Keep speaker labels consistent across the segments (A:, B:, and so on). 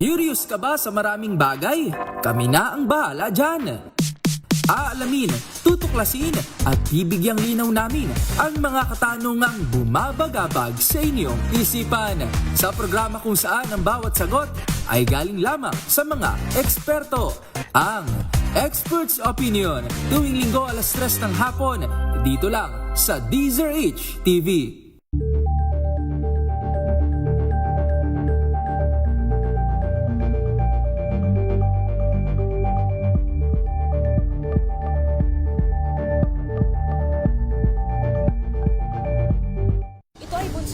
A: Curious ka ba sa maraming bagay? Kami na ang bahala dyan. Aalamin, tutuklasin at bibigyang linaw namin ang mga katanungang bumabagabag sa inyong isipan. Sa programa kung saan ang bawat sagot ay galing lamang sa mga eksperto. Ang Expert's Opinion, tuwing linggo alas 3 ng hapon, dito lang sa DZRH TV.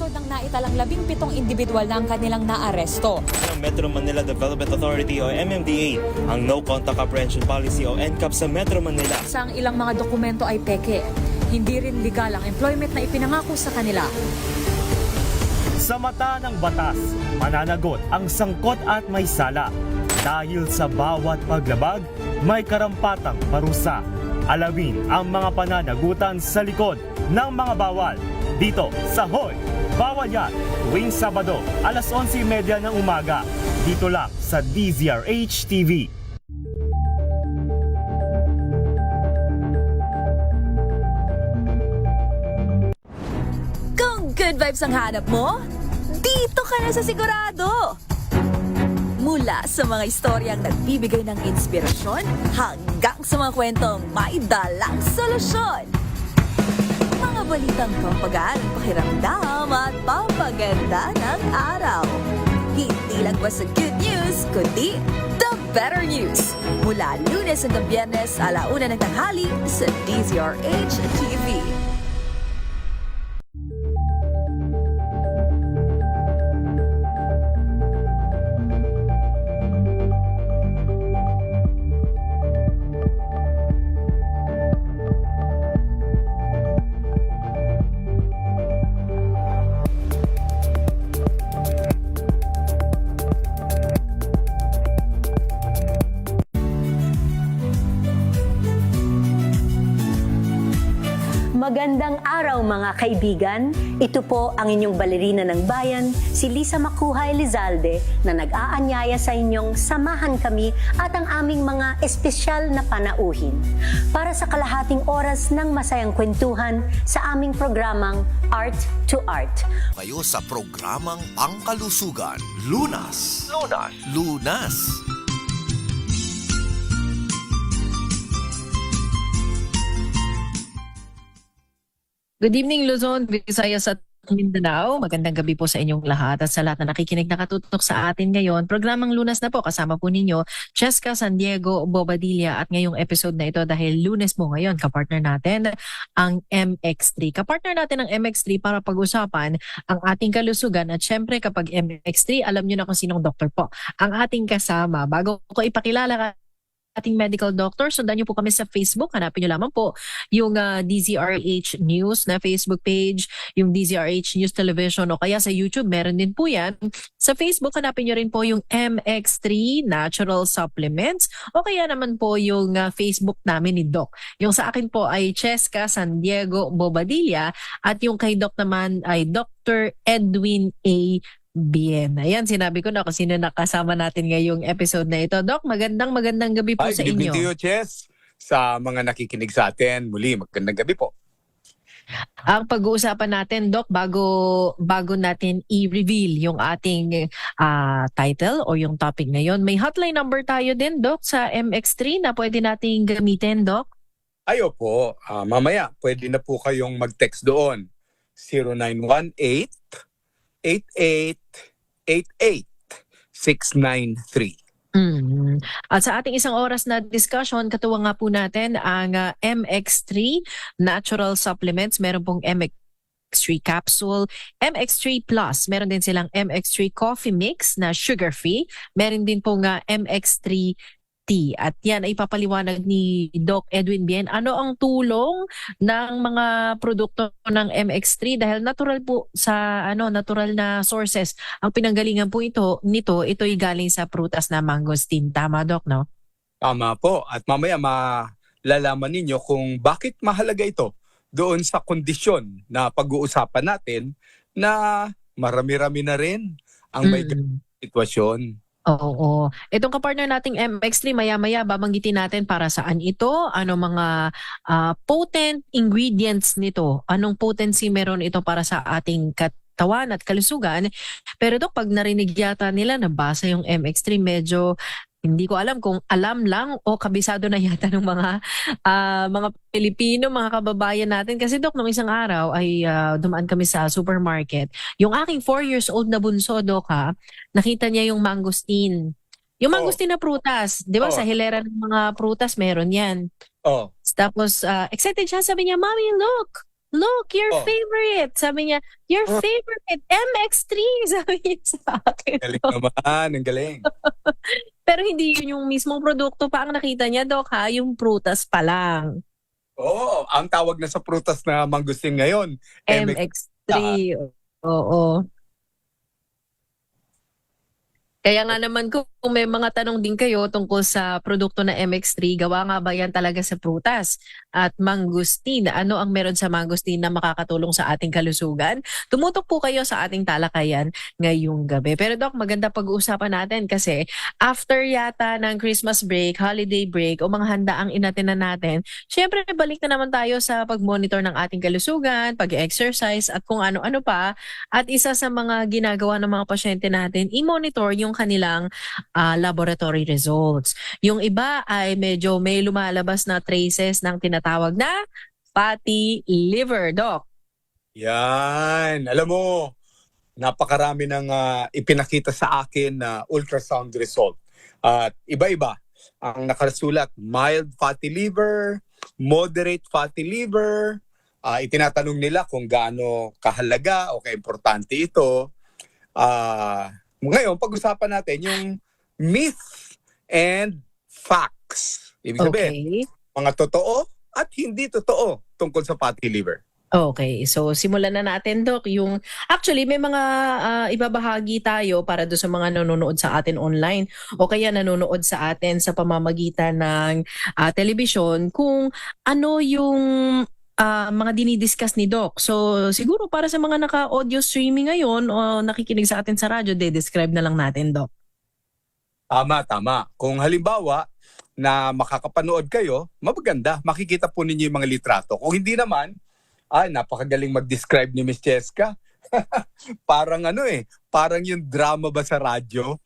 B: Ng naitalang 17 individual na ang kanilang naaresto.
C: Ng Metro Manila Development Authority o MMDA ang No Contact Apprehension Policy o NCAP sa Metro Manila.
B: Sa ang ilang mga dokumento ay peke. Hindi rin legal ang employment na ipinangako sa kanila.
D: Sa mata ng batas, mananagot ang sangkot at may sala. Dahil sa bawat paglabag, may karampatang parusa. Alamin ang mga pananagutan sa likod ng mga bawal. Dito sa Hoy! Bawal Yan, tuwing Sabado, alas 11:30 ng umaga. Dito lang sa DZRH TV.
B: Kung good vibes ang hanap mo, dito ka na sa sigurado! Mula sa mga istoryang nagbibigay ng inspirasyon hanggang sa mga kwentong may dalang solusyon. Mga balitang pampagaan, pakiramdam at pampaganda ng araw. Hindi lang basta good news, kundi the better news. Mula Lunes hanggang Biyernes, 1:00 ng tanghali sa DZRH TV.
E: Magandang araw mga kaibigan. Ito po ang inyong balerina ng bayan, si Lisa Makuhay Lizalde, na nag-aanyaya sa inyong samahan kami at ang aming mga espesyal na panauhin para sa kalahating oras ng masayang kwentuhan sa aming programang Art to Art.
F: Kayo sa programang Pangkalusugan, Lunas. Lunas.
G: Good evening Luzon, Visayas at Mindanao. Magandang gabi po sa inyong lahat at sa lahat na nakikinig nakatutok sa atin ngayon. Programang Lunas na po, kasama po ninyo Cheska San Diego Bobadilla, at ngayong episode na ito dahil Lunes mo ngayon, kapartner natin ang MX3. Kapartner natin ang MX3 para pag-usapan ang ating kalusugan, at syempre kapag MX3, alam nyo na kung sinong doktor po ang ating kasama. Bago ko ipakilala ating medical doctor, sundan niyo po kami sa Facebook. Hanapin niyo lamang po yung DZRH News na Facebook page, yung DZRH News Television, o kaya sa YouTube, meron din po yan. Sa Facebook, hanapin niyo rin po yung MX3 Natural Supplements, o kaya naman po yung Facebook namin ni Doc. Yung sa akin po ay Cheska San Diego Bobadilla, at yung kay Doc naman ay Dr. Edwin A. Bien. Ayan, sinabi ko na kung sino nakasama natin ngayong episode na ito. Doc, magandang gabi po sa
H: good evening
G: inyo.
H: to you, Chess. Sa mga nakikinig sa atin, muli, magandang gabi po.
G: Ang pag-uusapan natin, Doc, bago natin i-reveal yung ating title o yung topic na yon, may hotline number tayo din, Doc, sa MX3 na pwede nating gamitin, Doc?
H: Ayo po, mamaya, pwede na po kayong mag-text doon. 0918-8888-693.
G: At sa ating isang oras na discussion, katuwa nga po natin ang MX3 Natural Supplements. Meron pong MX3 Capsule, MX3 Plus. Meron din silang MX3 Coffee Mix na sugar-free. Meron din pong MX3 Tea. At yan ay papaliwanag ni Doc Edwin Bien. Ano ang tulong ng mga produkto ng MX3 dahil natural po sa natural na sources ang pinanggalingan po ito'y galing sa prutas na mangosteen. Tama, Doc, no?
H: Tama po. At mamaya malalaman ninyo kung bakit mahalaga ito doon sa kondisyon na pag-uusapan natin na marami-rami na rin ang may sitwasyon.
G: Oo. Itong kapartner nating MX3, maya-maya babanggitin natin para saan ito, ano mga potent ingredients nito, anong potency meron ito para sa ating katawan at kalusugan. Pero Dok, pag narinig yata nila, nabasa yung MX3, medyo hindi ko alam kung alam lang o kabisado na yata ng mga Pilipino, mga kababayan natin. Kasi Dok, nung isang araw ay dumaan kami sa supermarket. Yung aking 4 years old na bunso, Dok, nakita niya yung mangosteen. Yung mangosteen na prutas, 'di ba?
H: Oh.
G: Sa hilera ng mga prutas meron 'yan.
H: Oh.
G: Tapos excited siya, sabi niya, "Mommy, look. Look, your
H: Oh.
G: favorite." Sabi niya, "Your favorite MX3." Sabi niya sa akin.
H: Galing naman, ang galing.
G: Pero hindi yun yung mismong produkto pa ang nakita niya, Dok, yung prutas pa lang.
H: Oo, ang tawag na sa prutas na mangustin ngayon,
G: MX3. Oo. Kaya nga naman kung may mga tanong din kayo tungkol sa produkto na MX3, gawa nga ba yan talaga sa prutas at mangustin? Ano ang meron sa mangustin na makakatulong sa ating kalusugan? Tumutok po kayo sa ating talakayan ngayong gabi. Pero Doc, maganda pag-uusapan natin kasi after yata ng Christmas break, holiday break o mga handaang inatenan natin, syempre balik na naman tayo sa pag-monitor ng ating kalusugan, pag-exercise at kung ano-ano pa. At isa sa mga ginagawa ng mga pasyente natin, i-monitor yung kanilang laboratory results. Yung iba ay medyo may lumalabas na traces ng tinatawag na fatty liver, Doc.
H: Yan. Alam mo, napakarami ng ipinakita sa akin na ultrasound result. At iba-iba. Ang nakasulat, mild fatty liver, moderate fatty liver. Itinatanong nila kung gaano kahalaga o kaimportante ito. Ngayon, pag-usapan natin yung myth and facts. Ibig sabihin, mga totoo at hindi totoo tungkol sa fatty liver.
G: Okay, so simulan na natin, Doc. Actually, may mga ibabahagi tayo para do sa mga nanonood sa atin online o kaya nanonood sa atin sa pamamagitan ng telebisyon kung ano yung mga dinidiscuss ni Doc. So siguro para sa mga naka-audio streaming ngayon o nakikinig sa atin sa radyo, de-describe na lang natin, Doc.
H: Tama. Kung halimbawa na makakapanood kayo, maganda. Makikita po ninyo yung mga litrato. Kung hindi naman, napakagaling mag-describe ni Miss Cheska. Parang parang yung drama ba sa radyo?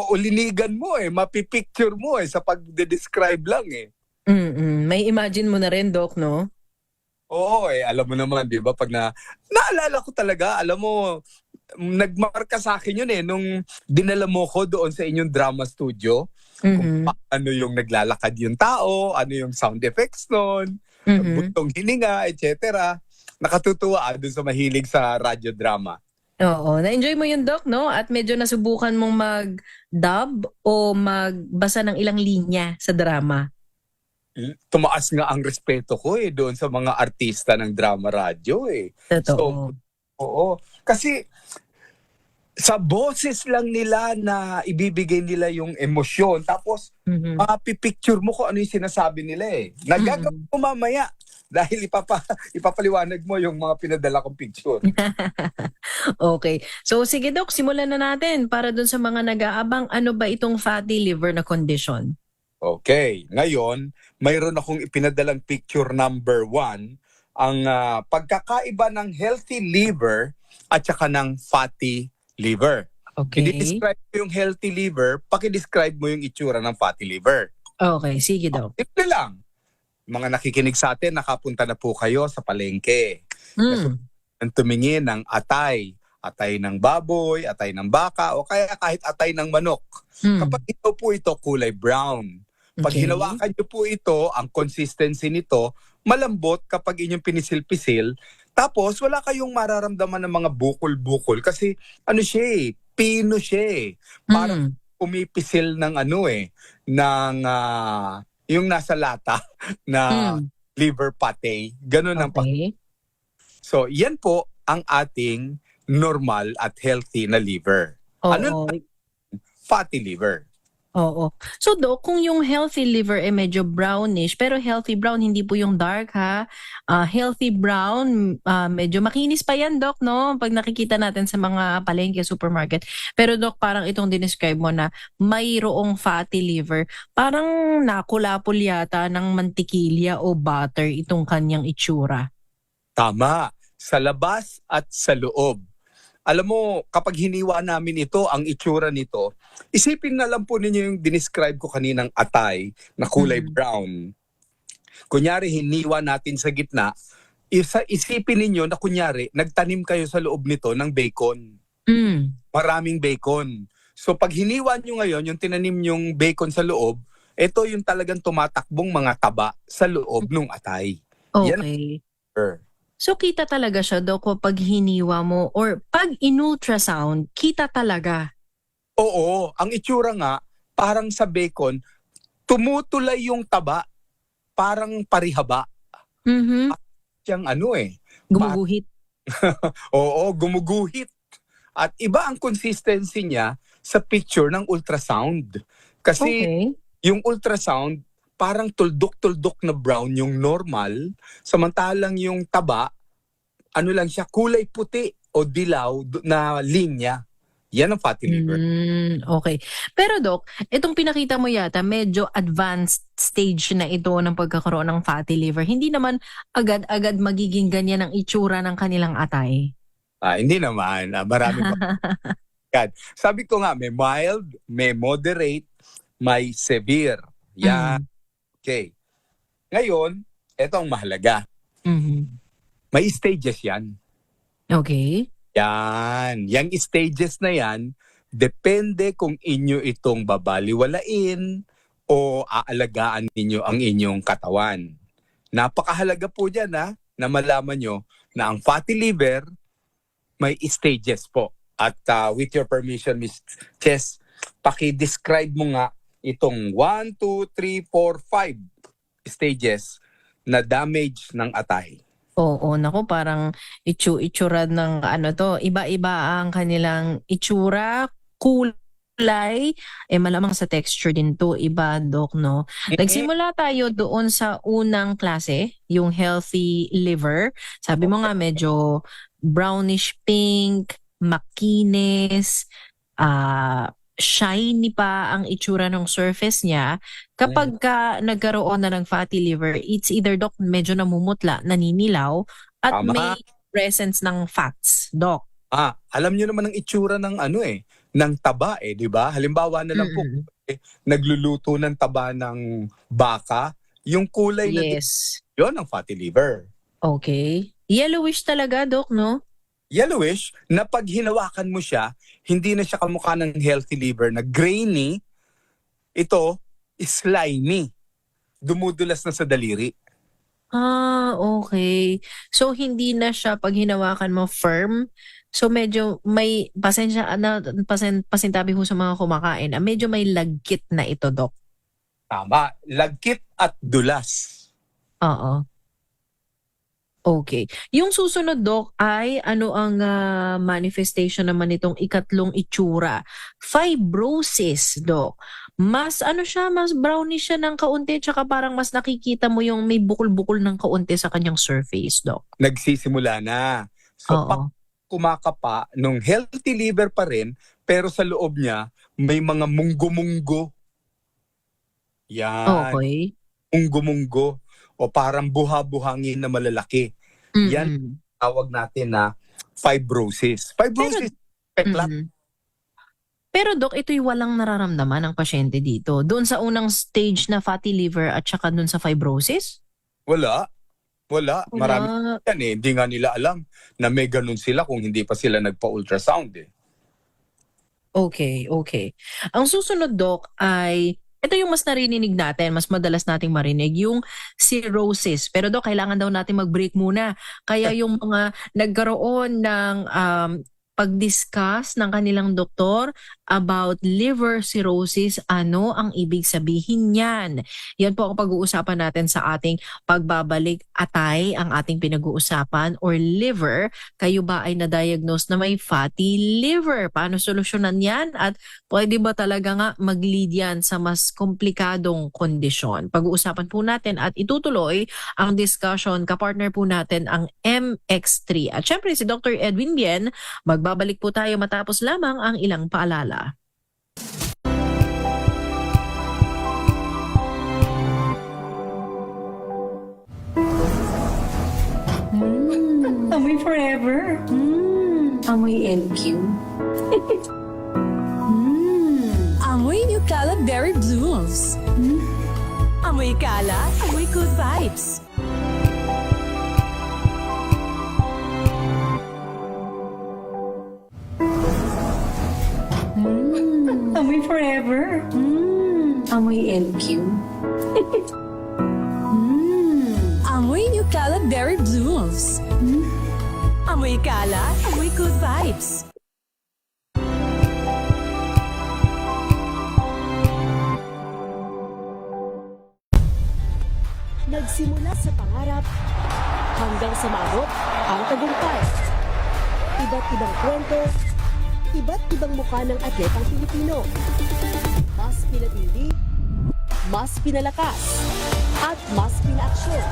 H: Ulinigan mo mapipicture mo sa pag-describe lang
G: May imagine mo na rin, Doc, no?
H: Oo, alam mo naman, di ba? Pag naalala ko talaga, alam mo, nagmarka sa akin yun nung dinala mo ko doon sa inyong drama studio. Kung paano yung naglalakad yung tao, ano yung sound effects nun, butong hininga, etc. Nakatutuwa doon sa mahilig sa radyo drama.
G: Oo, na-enjoy mo yun, Doc, no? At medyo nasubukan mong mag-dub o magbasa ng ilang linya sa drama.
H: Tumaas nga ang respeto ko doon sa mga artista ng drama radyo
G: Totoo.
H: So, oo. Kasi sa boses lang nila na ibibigay nila yung emosyon. Tapos, mapipicture mo kung ano yung sinasabi nila Nagagawin mo mamaya dahil ipapaliwanag mo yung mga pinadala kong picture.
G: Okay. So sige, Doc, simulan na natin para dun sa mga nag-aabang, ano ba itong fatty liver na condition?
H: Okay. Ngayon, mayroon akong ipinadalang picture number 1, ang pagkakaiba ng healthy liver at saka ng fatty liver.
G: Okay.
H: I-describe mo yung healthy liver, paki-describe mo yung itsura ng fatty liver.
G: Okay, sige, Doc.
H: Simple lang. Mga nakikinig sa atin, nakapunta na po kayo sa palengke. Ang tumingin ng atay ng baboy, atay ng baka, o kaya kahit atay ng manok. Kapag ito po kulay brown. Pag hinawakan nyo po ito, ang consistency nito, malambot kapag inyong pinisil-pisil. Tapos wala kayong mararamdaman ng mga bukol-bukol kasi pino siya Parang pumipisil ng ng yung nasa lata na liver pate. Ganun ang So, yan po ang ating normal at healthy na liver. Fatty liver.
G: Oo. So Doc, kung yung healthy liver medyo brownish, pero healthy brown, hindi po yung dark ha. Healthy brown, medyo makinis pa yan Doc, no? Pag nakikita natin sa mga palengke, supermarket. Pero Doc, parang itong dinescribe mo na mayroong fatty liver, parang nakulapol yata ng mantikilya o butter itong kanyang itsura.
H: Tama, sa labas at sa loob. Alam mo, kapag hiniwa namin ito, ang itsura nito, isipin na lang po ninyo yung dinescribe ko kaninang atay na kulay brown. Kunyari, hiniwa natin sa gitna, isipin ninyo na kunyari, nagtanim kayo sa loob nito ng bacon. Maraming bacon. So pag hiniwa nyo ngayon, yung tinanim yung bacon sa loob, ito yung talagang tumatakbong mga taba sa loob ng atay. Yan.
G: Okay. So kita talaga siya Doc pag hiniwa mo or pag in-ultrasound, kita talaga.
H: Oo, ang itsura nga, parang sa bacon, tumutulay yung taba, parang parihaba. Siyang
G: Gumuguhit.
H: Oo, gumuguhit. At iba ang consistency niya sa picture ng ultrasound. Kasi yung ultrasound, parang tuldok-tuldok na brown yung normal, samantalang yung taba, ano lang siya, kulay puti o dilaw na linya. Yan ang fatty liver.
G: Okay. Pero Doc, itong pinakita mo yata, medyo advanced stage na ito ng pagkakaroon ng fatty liver. Hindi naman agad-agad magiging ganyan ang itsura ng kanilang atay.
H: Hindi naman. Marami pa. Sabi ko nga, may mild, may moderate, may severe. Yan. Okay. Ngayon, ito ang mahalaga. May stages yan.
G: Okay.
H: Yan. Yang stages na yan, depende kung inyo itong babaliwalain o aalagaan ninyo ang inyong katawan. Napakahalaga po dyan na malaman nyo na ang fatty liver may stages po. At with your permission, Ms. Chess, paki-describe mo nga itong 1, 2, 3, 4, 5 stages na damage ng atay.
G: Oo, nako parang itsura ng iba-iba ang kanilang itsura, kulay, malamang sa texture din to, iba Doc, no? Nagsimula tayo doon sa unang klase, yung healthy liver. Sabi mo nga medyo brownish pink, makinis, shiny pa ang itsura ng surface niya. Kapag nagkaroon na ng fatty liver, it's either Doc, medyo namumutla, naninilaw, at may presence ng fats, Doc.
H: Alam niyo naman ang itsura ng ng taba di ba? Halimbawa na lang po, nagluluto ng taba ng baka, yung kulay na yun ang fatty liver.
G: Okay. Yellowish talaga, Doc, no?
H: Yellowish na pag hinawakan mo siya, hindi na siya kamukha ng healthy liver na grainy. Ito, slimy. Dumudulas na sa daliri.
G: Okay. So, hindi na siya pag hinawakan mo firm. So, medyo may, pasintabi ho sa mga kumakain, medyo may lagkit na ito, Doc.
H: Tama. Lagkit at dulas.
G: Oo. Okay. Yung susunod, Doc, ay ano ang manifestation naman itong ikatlong itsura? Fibrosis, Doc. Mas mas brownish siya ng kaunti, tsaka parang mas nakikita mo yung may bukol-bukol ng kaunti sa kanyang surface, Doc.
H: Nagsisimula na. So, kumakapa nung healthy liver pa rin, pero sa loob niya, may mga munggo-munggo. Yan.
G: Okay.
H: Munggo-munggo. O parang buha-buhangin na malalaki. Yan tawag natin na fibrosis. Fibrosis,
G: Pero Doc, ito'y walang nararamdaman ng pasyente dito. Doon sa unang stage na fatty liver at saka doon sa fibrosis?
H: Wala. Marami yan Hindi nga nila alam na may ganun sila kung hindi pa sila nagpa-ultrasound
G: Okay. Ang susunod, Doc, ay ito yung mas narinig natin, mas madalas nating marinig, yung cirrhosis. Pero Doc, kailangan daw natin mag-break muna. Kaya yung mga nagkaroon ng pag-discuss ng kanilang doktor about liver cirrhosis. Ano ang ibig sabihin niyan? Yan po ang pag-uusapan natin sa ating pagbabalik. Atay ang ating pinag-uusapan or liver. Kayo ba ay na-diagnose na may fatty liver? Paano solusyonan yan? At pwede ba talaga nga mag-lead yan sa mas komplikadong kondisyon? Pag-uusapan po natin at itutuloy ang discussion. Kapartner po natin ang MX3. At syempre si Dr. Edwin Bien. Magbabalik po tayo matapos lamang ang ilang paalala.
E: Amoy forever. Amoy LQ.
B: Amoy New Cala Berry Blooms. Amoy Cala, amoy good vibes.
E: Amoy forever. Amoy LQ.
B: Amoy New Cala Berry Blooms. Amoy Cala, amoy good vibes.
I: Nagsimula sa pangarap hanggang sa maabot ang tagumpay. Iba't ibang kwento, iba't ibang mukha ng atletang Pilipino. Mas pinatindi, mas pinalakas, at mas pinaaksyon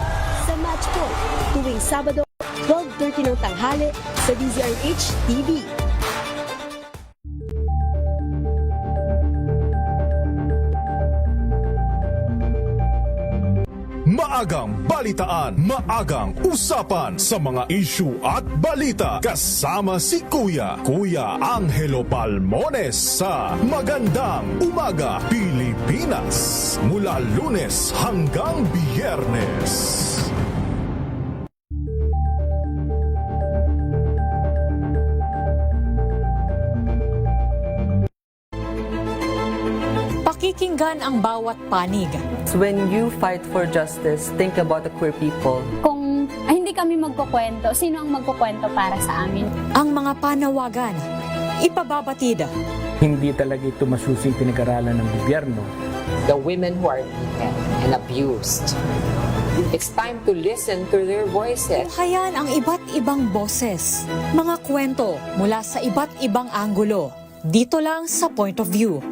I: sa Match Point tuwing Sabado, 12:30 ng tanghali sa DZRH TV.
J: Maagang balitaan, maagang usapan sa mga issue at balita. Kasama si Kuya Angelo Palmones sa Magandang Umaga Pilipinas. Mula Lunes hanggang Biyernes.
B: Pakikinggan ang bawat panig.
K: When you fight for justice, think about the queer people.
L: Kung hindi kami magkukwento, sino ang magkukwento para sa amin?
B: Ang mga panawagan, ipababatid.
M: Hindi talaga ito masusing pinag-aralan ng gobyerno.
N: The women who are beaten and abused. It's time to listen to their voices.
B: Hayan ang iba't ibang boses, mga kwento mula sa iba't ibang anggulo. Dito lang sa Point of View.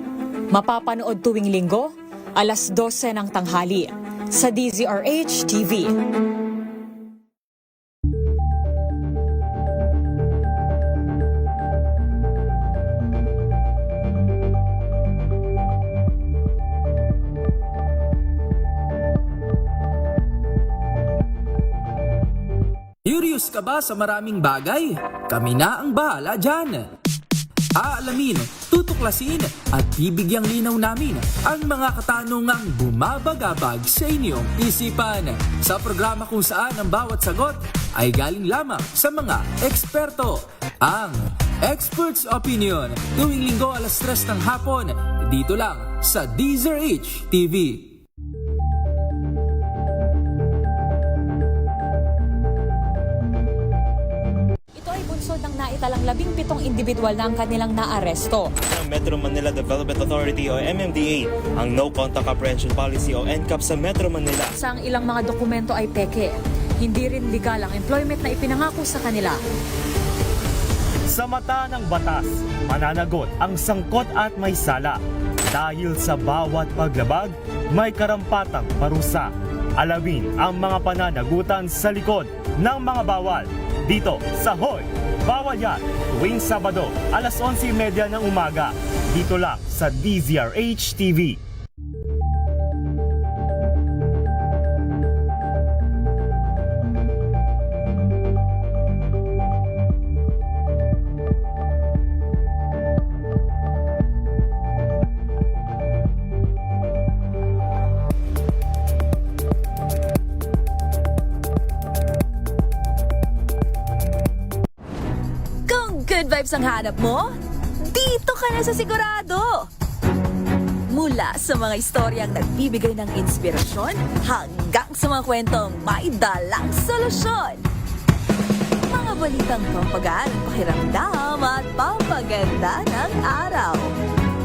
B: Mapapanood tuwing linggo, alas 12 ng tanghali sa DZRH TV.
A: Curious ka ba sa maraming bagay? Kami na ang bahala dyan. Aalamin, tutuklasin at bibigyang linaw namin ang mga katanungang bumabagabag sa inyong isipan. Sa programa kung saan ang bawat sagot ay galing lamang sa mga eksperto. Ang Expert's Opinion, tuwing linggo alas 3 ng hapon, dito lang sa DZRH TV.
B: Ng naitalang 17 individual na ang kanilang naaresto.
C: Ng Metro Manila Development Authority o MMDA ang No Contact Apprehension Policy o NCAP sa Metro Manila.
B: Sa ang ilang mga dokumento ay peke. Hindi rin legal ang employment na ipinangako sa kanila.
D: Sa mata ng batas, mananagot ang sangkot at may sala. Dahil sa bawat paglabag, may karampatang parusa. Alamin ang mga pananagutan sa likod ng mga bawal. Dito sa Hoy! Bawal yan! Tuwing Sabado, alas 11:30 ng umaga. Dito lang sa DZRH TV.
B: Good vibes ang hanap mo? Dito ka na sa sigurado! Mula sa mga istoryang nagbibigay ng inspirasyon hanggang sa mga kwentong may dalang solusyon. Mga balitang pampagaan ng pakiramdam at pampaganda ng araw.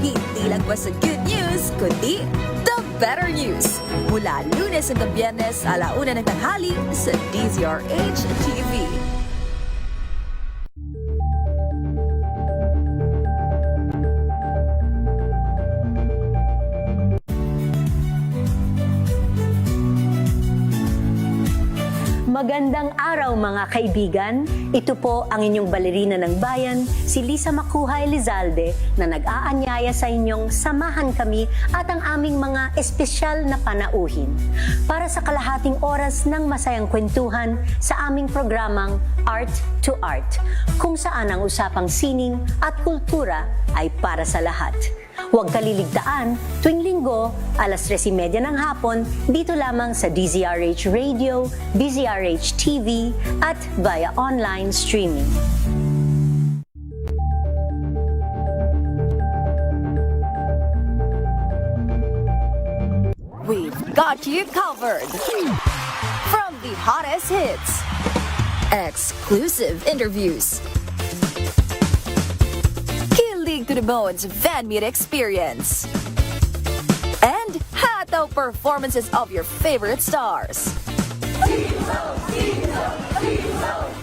B: Hindi lang ba sa good news, kundi the better news. Mula Lunes hanggang Biyernes, 1:00 ng tanghali sa DZRH TV.
E: Magandang araw mga kaibigan. Ito po ang inyong balerina ng bayan, si Lisa Makuhay Lizalde, na nag-aanyaya sa inyong samahan kami at ang aming mga espesyal na panauhin para sa kalahating oras ng masayang kwentuhan sa aming programang Art to Art, kung saan ang usapang sining at kultura ay para sa lahat. Huwag kaliligtaan, tuwing linggo, 3:30 ng hapon, dito lamang sa DZRH Radio, DZRH TV, at via online streaming.
B: We've got you covered. From the hottest hits, exclusive interviews, killing to the bones fan meet experience, and hataw performances of your favorite stars.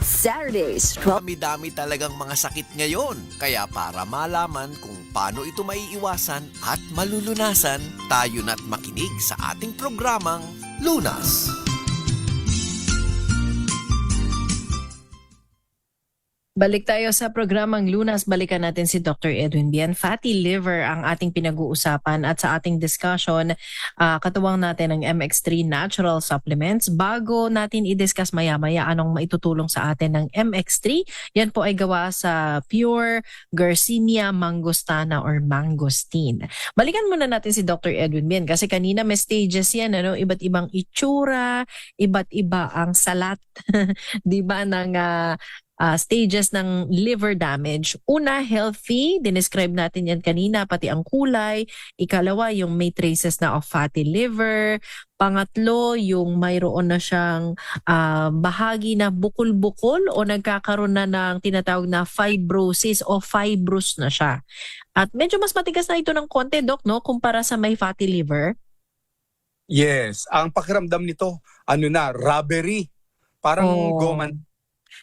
B: Saturdays, 12.
F: Dami-dami talagang mga sakit ngayon. Kaya para malaman kung paano ito maiiwasan at malulunasan, tayo na't makinig sa ating programang Lunas.
G: Balik tayo sa programang Lunas. Balikan natin si Dr. Edwin Bian. Fatty liver ang ating pinag-uusapan at sa ating discussion, katuwang natin ang MX3 Natural Supplements. Bago natin i-discuss maya-maya anong maitutulong sa atin ng MX3, yan po ay gawa sa pure Garcinia mangostana or mangosteen. Balikan muna natin si Dr. Edwin Bian kasi kanina may stages yan, ano? Iba't ibang itsura, iba't iba ang salat, di ba, ng stages ng liver damage. Una, healthy. Dinescribe natin yan kanina, pati ang kulay. Ikalawa, yung may traces na of fatty liver. Pangatlo, yung mayroon na siyang bahagi na bukol-bukol o nagkakaroon na ng tinatawag na fibrosis o fibrous na siya. At medyo mas matigas na ito ng konti, Doc, no? Kumpara sa may fatty liver.
H: Yes, ang pakiramdam nito, rubbery. Parang goman.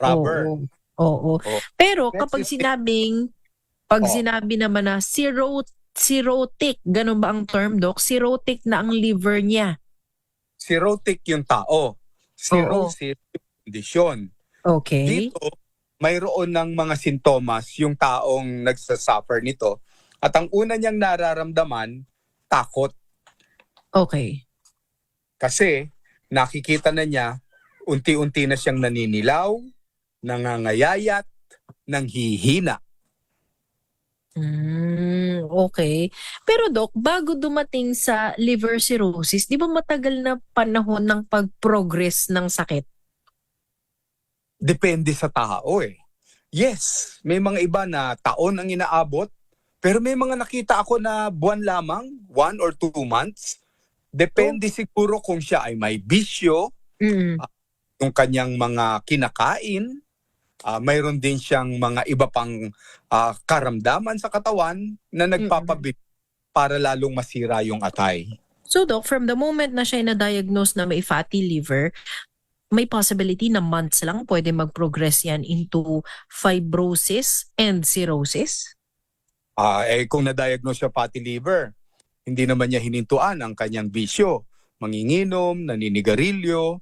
H: Rubber.
G: Oo. Pero kapag sinabi naman na cirrhotic, ganun ba ang term, Doc? Cirrhotic na ang liver niya.
H: Cirrhotic yung tao. Cirrhosis yung kondisyon.
G: Okay.
H: Dito, mayroon ng mga sintomas yung taong nagsasuffer nito. At ang una niyang nararamdaman, takot.
G: Okay.
H: Kasi nakikita na niya, unti-unti na siyang naninilaw, nangangayayat, nanghihina.
G: Okay. Pero Doc, bago dumating sa liver cirrhosis, di ba matagal na panahon ng pag-progress ng sakit?
H: Depende sa tao eh. Yes, may mga iba na taon ang inaabot, pero may mga nakita ako na buwan lamang, 1 or 2 months. Depende siguro kung siya ay may bisyo, yung kanyang mga kinakain, mayroon din siyang mga iba pang karamdaman sa katawan na nagpapabit para lalong masira yung atay.
G: So Doc, from the moment na siya na-diagnose na may fatty liver, may possibility na months lang pwede mag-progress yan into fibrosis and cirrhosis?
H: Kung na-diagnose siya fatty liver, hindi naman niya hinintuan ang kanyang bisyo. Manginginom, naninigarilyo,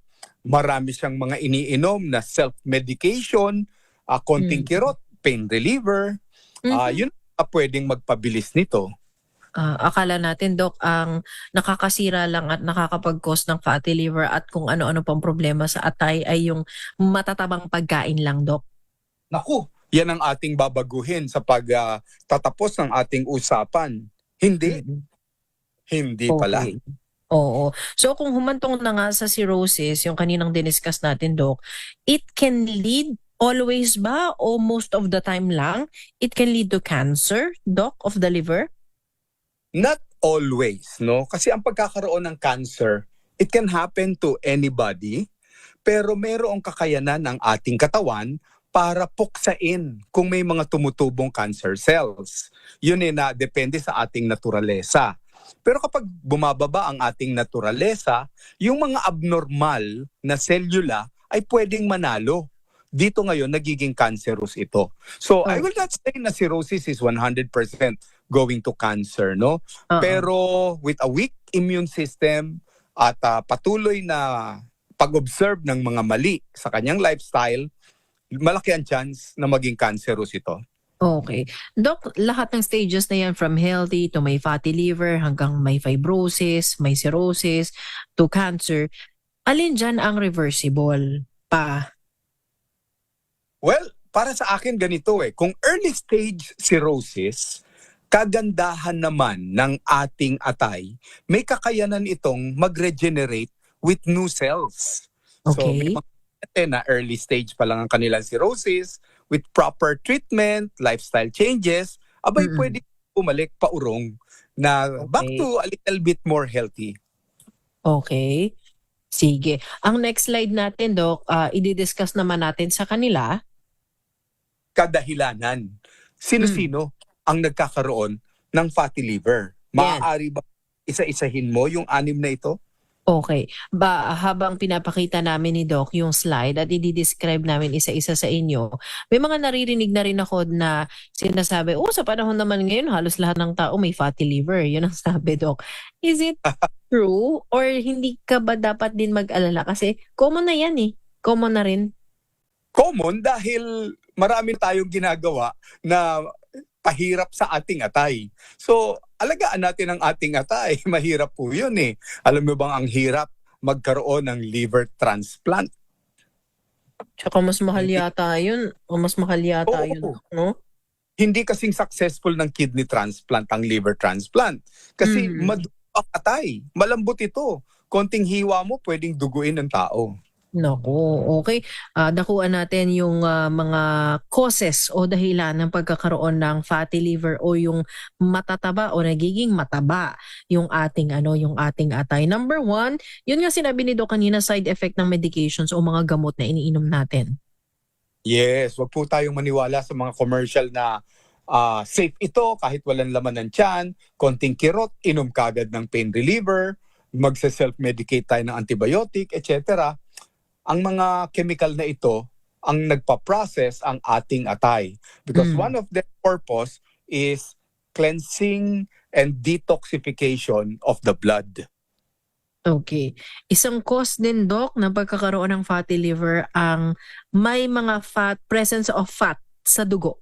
H: marami siyang mga iniinom na self-medication, konting kirot, pain reliever. Yun pwedeng magpabilis nito.
G: Akala natin, Doc, ang nakakasira lang at nakakapag-cause ng fatty liver at kung ano-ano pang problema sa atay ay yung matatabang pagkain lang, Doc.
H: Naku, yan ang ating babaguhin sa pagtatapos ng ating usapan. Hindi. Hindi pala.
G: Oo. So kung humantong na nga sa cirrhosis, yung kaninang diniscuss natin, Doc, it can lead always ba o most of the time lang, it can lead to cancer, Doc, of the liver?
H: Not always, no? Kasi ang pagkakaroon ng cancer, it can happen to anybody. pero mayroong kakayanan ng ating katawan para puksain kung may mga tumutubong cancer cells. Yun na depende sa ating naturalesa. Pero kapag bumababa ang ating naturalesa, yung mga abnormal na selula ay pwedeng manalo. Dito ngayon, nagiging cancerous ito. So, I will not say na cirrhosis is 100% going to cancer, no? Pero with a weak immune system at patuloy na pag-observe ng mga mali sa kanyang lifestyle, malaki ang chance na maging cancerous ito.
G: Okay. Doc, lahat ng stages na yan from healthy to may fatty liver hanggang may fibrosis, may cirrhosis to cancer, alin dyan ang reversible pa?
H: Well, para sa akin ganito kung early stage cirrhosis, kagandahan naman ng ating atay, may kakayanan itong mag-regenerate with new cells. So may mga na early stage pa lang ang kanilang cirrhosis, with proper treatment, lifestyle changes, pwede bumalik paurong na back to a little bit more healthy.
G: Okay. Sige. Ang next slide natin, Doc, i-discuss naman natin sa kanila.
H: Kadahilanan. Sino-sino ang nagkakaroon ng fatty liver? Maaari ba isa-isahin mo yung 6 na ito?
G: Okay. Habang pinapakita namin ni Doc yung slide at i-describe namin isa-isa sa inyo, may mga naririnig na rin ako na sinasabi, sa panahon naman ngayon, halos lahat ng tao may fatty liver. Yun ang sabi, Doc. Is it true? Or hindi ka ba dapat din mag-alala? Kasi common na yan Common na rin.
H: Common dahil marami tayong ginagawa na pahirap sa ating atay. So, alagaan natin ang ating atay. Mahirap po yun Alam mo bang ang hirap magkaroon ng liver transplant?
G: Tsaka mas mahal yata yun. O mas mahal yata yun, no?
H: Hindi kasing successful ng kidney transplant ang liver transplant. Kasi madugo ang atay. Malambot ito. Konting hiwa mo, pwedeng duguin ng tao.
G: Naku, okay. Dakuan natin yung mga causes o dahilan ng pagkakaroon ng fatty liver o yung matataba o nagiging mataba yung ating atay. Number 1, yun nga sinabi ni Doc kanina, side effect ng medications o mga gamot na iniinom natin.
H: Yes, wag po tayong maniwala sa mga commercial na safe ito kahit walang laman ng tiyan, konting kirot, inom kagad ng pain reliever, magse-self-medicate tayo ng antibiotic, etc. Ang mga chemical na ito ang nagpa-process ang ating atay. Because one of their purpose is cleansing and detoxification of the blood.
G: Okay. Isang cause din, Doc, ng pagkakaroon ng fatty liver ang may mga presence of fat sa dugo.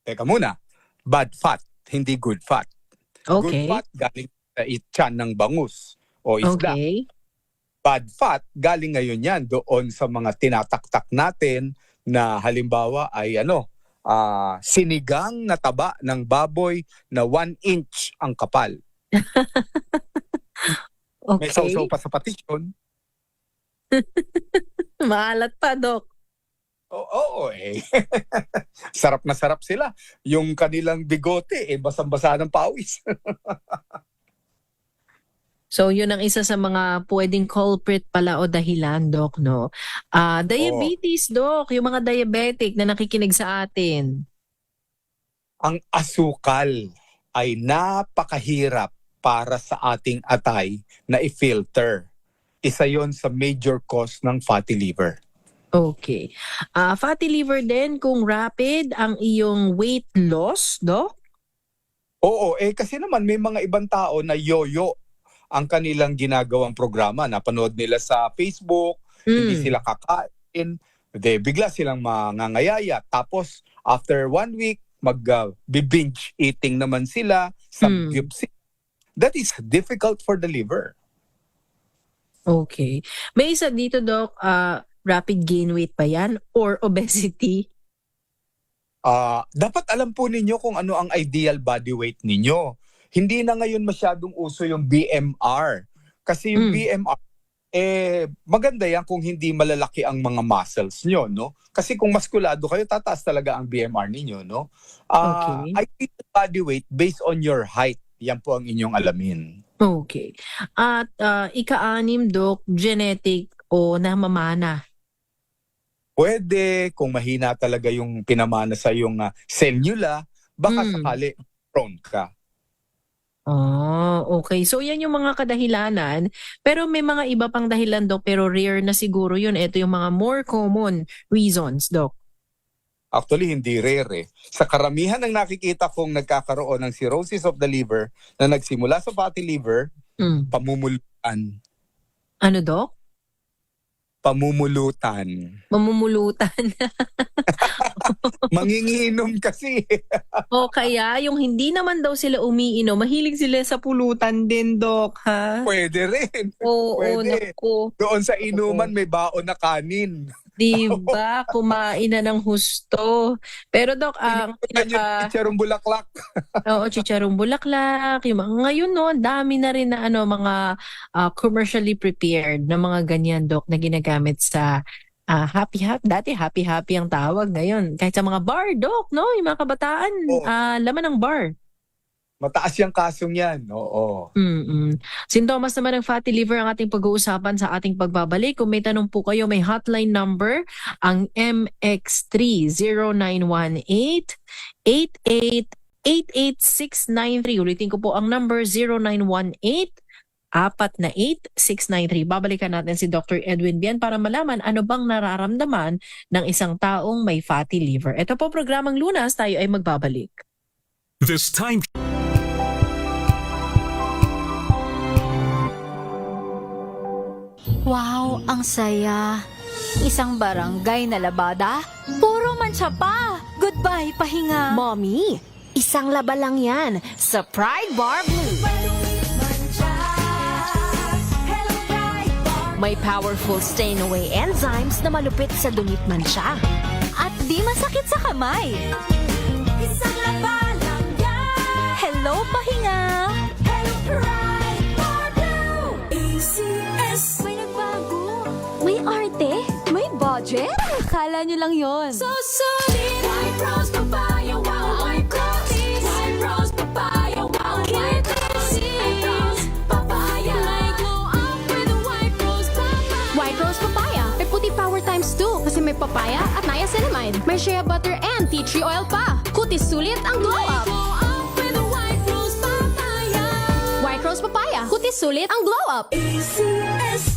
H: Teka muna, bad fat, hindi good fat.
G: Okay.
H: Good fat galing sa tiyan ng bangus o isda.
G: Okay.
H: Bad fat, galing ngayon yan doon sa mga tinataktak natin na halimbawa ay sinigang na taba ng baboy na 1 inch ang kapal.
G: Okay.
H: May sausaw pa sa patisyon.
G: Maalat pa, Doc.
H: Oo Sarap na sarap sila. Yung kanilang bigote, basang-basa ng pawis.
G: So, yun ang isa sa mga pwedeng culprit pala o dahilan, Doc, no? Diabetes, Doc, yung mga diabetic na nakikinig sa atin.
H: Ang asukal ay napakahirap para sa ating atay na i-filter. Isa yon sa major cause ng fatty liver.
G: Okay. Fatty liver din kung rapid ang iyong weight loss, Doc?
H: Oo, kasi naman may mga ibang tao na yoyo ang kanilang ginagawang programa. Napanood nila sa Facebook, hindi sila kakain, bigla silang mangangayaya. Tapos, after 1 week, mag-binge eating naman sila, samgyupsy. That is difficult for the liver.
G: Okay. May isa dito, Doc, rapid gain weight ba yan or obesity?
H: Dapat alam po ninyo kung ano ang ideal body weight ninyo. Hindi na ngayon masyadong uso yung BMR. Kasi yung BMR, maganda yan kung hindi malalaki ang mga muscles nyo, no? Kasi kung maskulado kayo, tataas talaga ang BMR ninyo, no? Ideal body weight based on your height. Yan po ang inyong alamin.
G: Okay. At ika-6, Doc, genetic o namamana?
H: Pwede, kung mahina talaga yung pinamana sa yung cellula, baka sakali prone ka.
G: Okay. So yan yung mga kadahilanan. Pero may mga iba pang dahilan, Dok, pero rare na siguro yun. Ito yung mga more common reasons, Dok.
H: Actually, hindi rare eh. Sa karamihan ng nakikita kong nagkakaroon ng cirrhosis of the liver na nagsimula sa fatty liver, pamumulutan.
G: Ano, Dok?
H: Pamumulutan.
G: Mamumulutan.
H: Manginginom kasi.
G: O kaya, yung hindi naman daw sila umiinom, mahilig sila sa pulutan din, Dok, ha?
H: Pwede rin.
G: Oo,
H: Pwede.
G: naku.
H: Doon sa inuman may baon na kanin.
G: Diba? Kumain na ng husto. Pero Dok, ang
H: Chicharong bulaklak.
G: Oo, chicharong bulaklak. Yung mga, ngayon no, ang dami na rin na mga commercially prepared na mga ganyan, Dok, na ginagamit sa happy. Dati happy ang tawag, ngayon. Kahit sa mga bar, Dok, no? Yung mga kabataan, laman ng bar.
H: Mataas yung kasong yan. Oo.
G: Sintomas naman ng fatty liver ang ating pag-uusapan sa ating pagbabalik. Kung may tanong po kayo, may hotline number, ang MX3 0918-88-88693. Ulitin ko po ang number 0918-48693. Babalikan natin si Dr. Edwin Bian para malaman ano bang nararamdaman ng isang taong may fatty liver. Ito po programang Lunas, tayo ay magbabalik.
J: This time...
O: Wow, ang saya. Isang barangay na labada, puro mancha pa. Goodbye, pahinga.
I: Mommy, isang laba lang yan sa Pride Bar Blue. May powerful stain-away enzymes na malupit sa dumit mancha.
O: At di masakit sa kamay. Isang laba lang yan. Hello, pahinga. Hello, Pride Bar Blue. ACS. May nagbago. May arte. May budget. Akala nyo lang yon. So solid. White Rose Papaya. Wow, White Rose. White Rose Papaya. Wow, White Rose. White Rose Papaya. May glow up with a White Rose Papaya.
L: White Rose Papaya. May puti power times 2 kasi may papaya at niacinamide. May shea butter and tea tree oil pa. Kutis sulit ang glow up. White Rose Papaya. Kutis sulit ang glow up.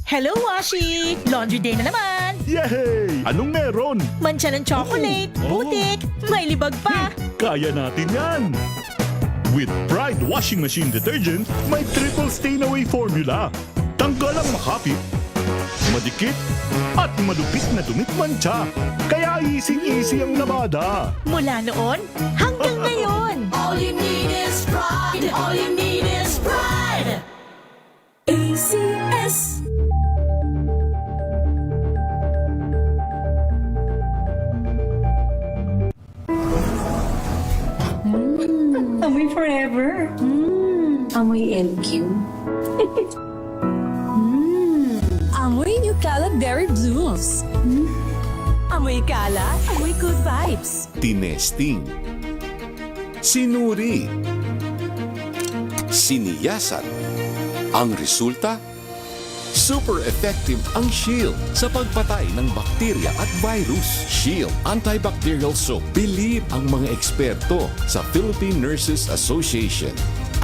P: Hello, Washi! Laundry day na naman!
J: Yay! Anong meron?
P: Mancha ng chocolate, putik, may libag pa!
J: Kaya natin yan! With Pride Washing Machine Detergent, may triple stain-away formula. Tanggal ang makapit, madikit, at malupit na dumit mancha. Kaya easy-easy ang labada.
P: Mula noon hanggang ngayon!
O: All you need is pride. All you need is pride. ACS.
E: Amoy forever. Amoy LQ.
B: Amoy New Calab Berry Blues.
P: Amoy kala, amoy good vibes.
Q: Tinesting, sinuri, siniyasan. Ang resulta? Super effective ang Shield sa pagpatay ng bakterya at virus. Shield Antibacterial Soap. Believe ang mga eksperto sa Philippine Nurses Association.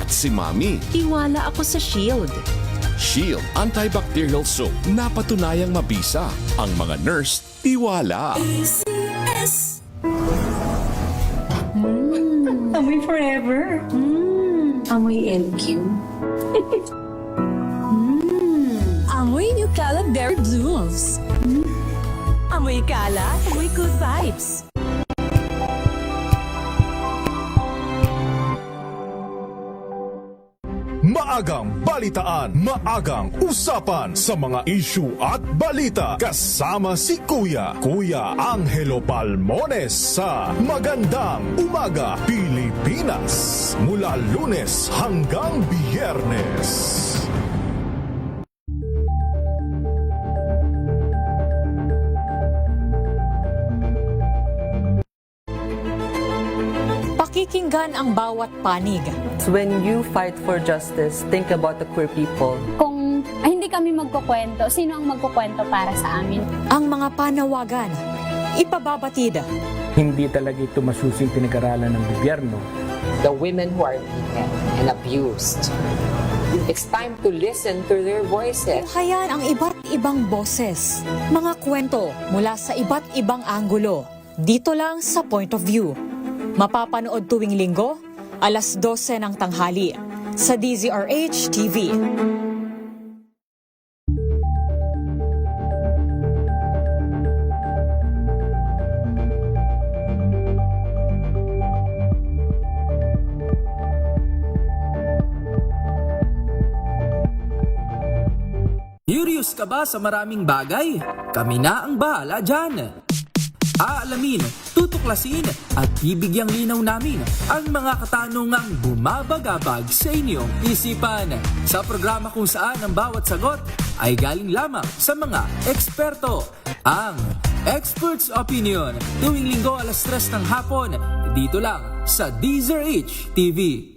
Q: At si Mami.
I: Tiwala ako sa Shield.
Q: Shield Antibacterial Soap. Napatunayang mabisa. Ang mga nurse, tiwala.
O: ACS.
E: Amoy forever. Amoy LQ.
B: Amoy New Calab Berry Blues.
P: Amoy kala, amoy good vibes.
J: Maagang balitaan, maagang usapan sa mga issue at balita. Kasama si Kuya Angelo Palmones sa Magandang Umaga Pilipinas. Mula Lunes hanggang Biyernes.
R: Pakikinggan ang bawat panig.
K: When you fight for justice, think about the queer people.
L: Kung hindi
O: kami magkukwento, sino ang magkukwento para sa amin?
R: Ang mga panawagan, ipababatid.
M: Hindi talaga ito masusing pinag-aralan ng gobyerno.
N: The women who are beaten and abused. It's time to listen to their voices.
R: Hayan ang iba't ibang boses, mga kwento mula sa iba't ibang anggulo. Dito lang sa Point of View. Mapapanood tuwing linggo, alas 12 ng tanghali sa DZRH TV.
A: Curious ka ba sa maraming bagay? Kami na ang bahala dyan. Aalamin, tutuklasin at bibigyang linaw namin ang mga katanungang bumabagabag sa inyong isipan. Sa programa kung saan ang bawat sagot ay galing lamang sa mga eksperto. Ang Expert's Opinion, tuwing linggo alas 3 ng hapon, dito lang sa DZRH TV.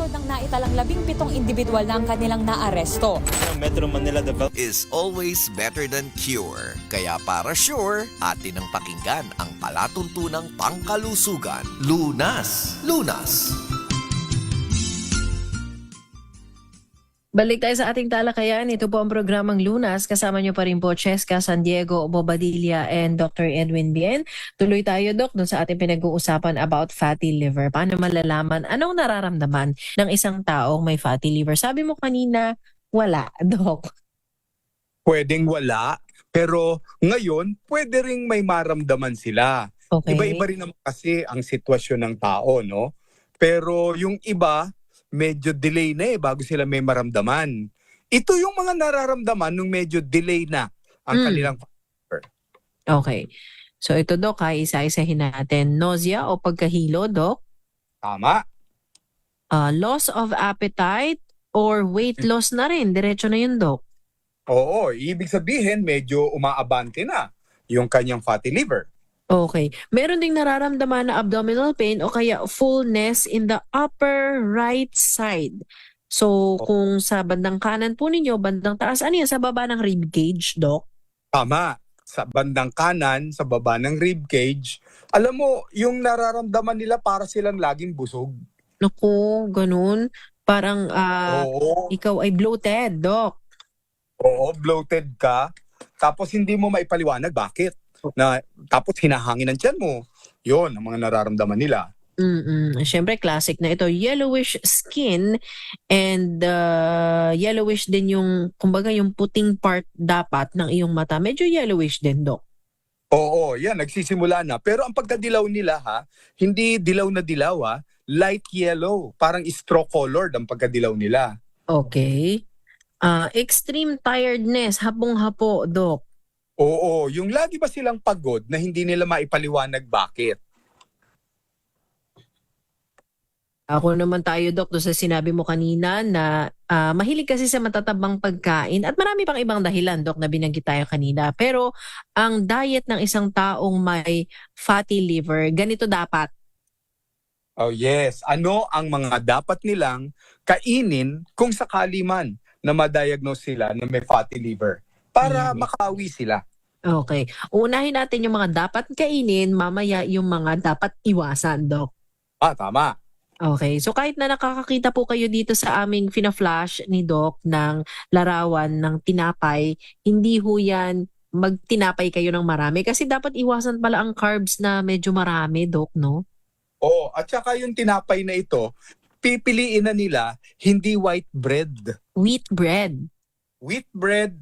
R: Ng naitalang 17 individual ng kanilang naaresto.
C: Metro Manila
F: is always better than cure. Kaya para sure, atin ang pakinggan ang palatuntunang pangkalusugan. Lunas! Lunas!
G: Balik tayo sa ating talakayan. Ito po ang programang Lunas. Kasama niyo pa rin po Cheska San Diego, Bobadilla, and Dr. Edwin Bien. Tuloy tayo, Doc, dun sa ating pinag-uusapan about fatty liver. Paano malalaman anong nararamdaman ng isang taong may fatty liver? Sabi mo kanina, wala, Doc.
H: Pwedeng wala, pero ngayon, pwede ring may maramdaman sila.
G: Okay.
H: Iba-iba rin naman kasi ang sitwasyon ng tao, no? Pero yung iba, medyo delay na bago sila may maramdaman. Ito yung mga nararamdaman nung medyo delay na ang kanilang fever.
G: Okay. So ito, Doc, isa-isahin natin. Nausea o pagkahilo, Doc?
H: Tama.
G: Loss of appetite or weight loss na rin. Diretso na yun, Doc.
H: Oo, ibig sabihin medyo umaabante na yung kanyang fatty liver.
G: Okay. Meron ding nararamdaman na abdominal pain o kaya fullness in the upper right side. So, kung sa bandang kanan po ninyo, bandang taas, ano yan? Sa baba ng rib cage, Doc?
H: Tama. Sa bandang kanan, sa baba ng rib cage. Alam mo, yung nararamdaman nila para silang laging busog.
G: Naku, ganun. Parang ikaw ay bloated, Doc.
H: Oo, bloated ka. Tapos hindi mo maipaliwanag bakit. Tapos hinahangin ang tiyan mo. Yun, ang mga nararamdaman nila.
G: Siyempre, classic na ito. Yellowish skin and yellowish din yung, kumbaga yung puting part dapat ng iyong mata. Medyo yellowish din, Doc.
H: Oo, yan, nagsisimula na. Pero ang pagkadilaw nila, hindi dilaw na dilaw, light yellow. Parang straw colored ang pagkadilaw nila.
G: Okay. Extreme tiredness, hapong-hapo, Doc.
H: Oo, yung lagi ba silang pagod na hindi nila maipaliwanag bakit?
G: Ako naman tayo, Doc, doon sa sinabi mo kanina na mahilig kasi sa matatabang pagkain at marami pang ibang dahilan, Doc, na binanggit tayo kanina. Pero ang diet ng isang taong may fatty liver, ganito dapat.
H: Oh yes, ano ang mga dapat nilang kainin kung sakali man na ma-diagnose sila na may fatty liver para makawi sila?
G: Okay. Unahin natin yung mga dapat kainin, mamaya yung mga dapat iwasan, Doc.
H: Tama.
G: Okay. So kahit na nakakakita po kayo dito sa aming fina-flash ni Doc ng larawan ng tinapay, hindi ho yan magtinapay kayo ng marami kasi dapat iwasan pala ang carbs na medyo marami, Doc, no?
H: Oo, at saka yung tinapay na ito, pipiliin na nila hindi white bread.
G: Wheat bread.
H: Wheat bread,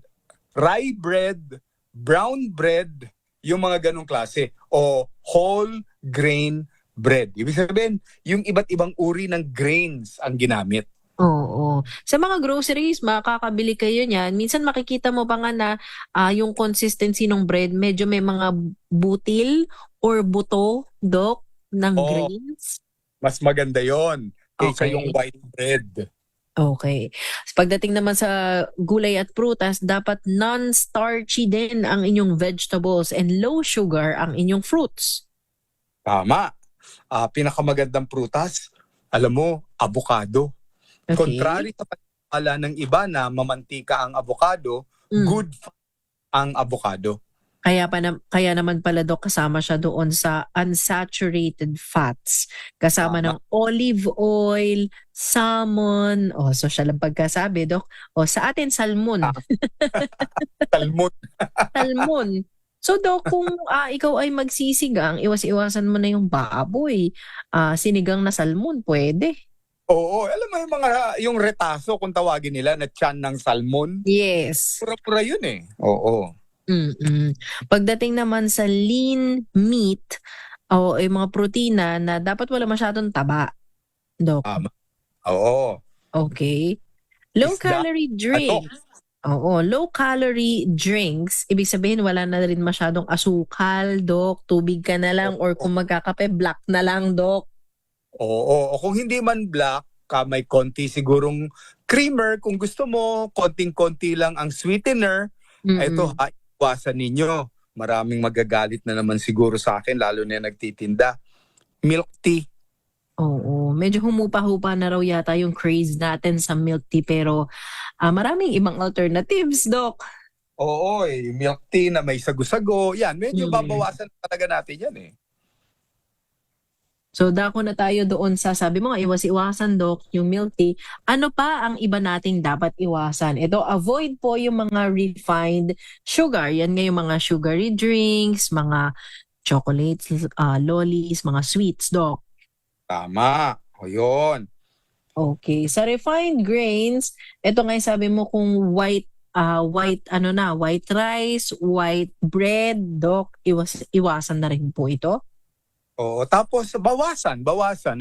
H: rye bread, brown bread, yung mga ganong klase. O whole grain bread. Ibig sabihin, yung iba't ibang uri ng grains ang ginamit.
G: Oo. Sa mga groceries, makakabili kayo niyan. Minsan makikita mo pa nga na yung consistency ng bread, medyo may mga butil or buto, Doc, ng grains.
H: Mas maganda yon kaysa yung white bread.
G: Okay. Pagdating naman sa gulay at prutas, dapat non-starchy din ang inyong vegetables and low sugar ang inyong fruits.
H: Tama. pinakamagandang prutas, alam mo, avocado.
G: Okay.
H: Contrary sa paniniwala ng iba na mamantika ang avocado, good ang avocado.
G: Kaya naman pala, Dok, kasama siya doon sa unsaturated fats. Kasama ng olive oil, salmon. So siya lang pagkasabi, Dok. Sa atin, salmon.
H: Salmon.
G: Salmon. So, Dok, kung ikaw ay magsisigang, iwas-iwasan mo na yung baboy. Sinigang na salmon, pwede.
H: Oo, alam mo yung retaso kung tawagin nila na tiyan ng salmon.
G: Yes.
H: Pura-pura yun eh. Oo.
G: Pagdating naman sa lean meat o yung mga protina na dapat wala masyadong taba, Dok.
H: Oo.
G: Okay. Low-calorie drinks. Oo, low-calorie drinks. Ibig sabihin wala na rin masyadong asukal, Dok. Tubig ka na lang or kung magkakape, black na lang, Dok.
H: Oo. O kung hindi man black, may konti sigurong creamer. Kung gusto mo, konting-konti lang ang sweetener. Ito, iwasan ninyo. Maraming magagalit na naman siguro sa akin, lalo na nagtitinda. Milk tea.
G: Oo, medyo humupa-hupa na raw yata yung craze natin sa milk tea, pero maraming ibang alternatives, Doc.
H: Oo, milk tea na may sago-sago. Yan, medyo babawasan talaga natin yan eh.
G: So, dako na tayo doon sa, sabi mo nga, iwas-iwasan, Doc, yung milk tea. Ano pa ang iba nating dapat iwasan? Ito, avoid po yung mga refined sugar. Yan nga yung mga sugary drinks, mga chocolates, lollies, mga sweets, Doc.
H: Tama. O yun.
G: Okay. Sa refined grains, ito nga yung sabi mo kung white rice, white bread, Doc, iwasan na rin po ito.
H: Oo, tapos bawasan,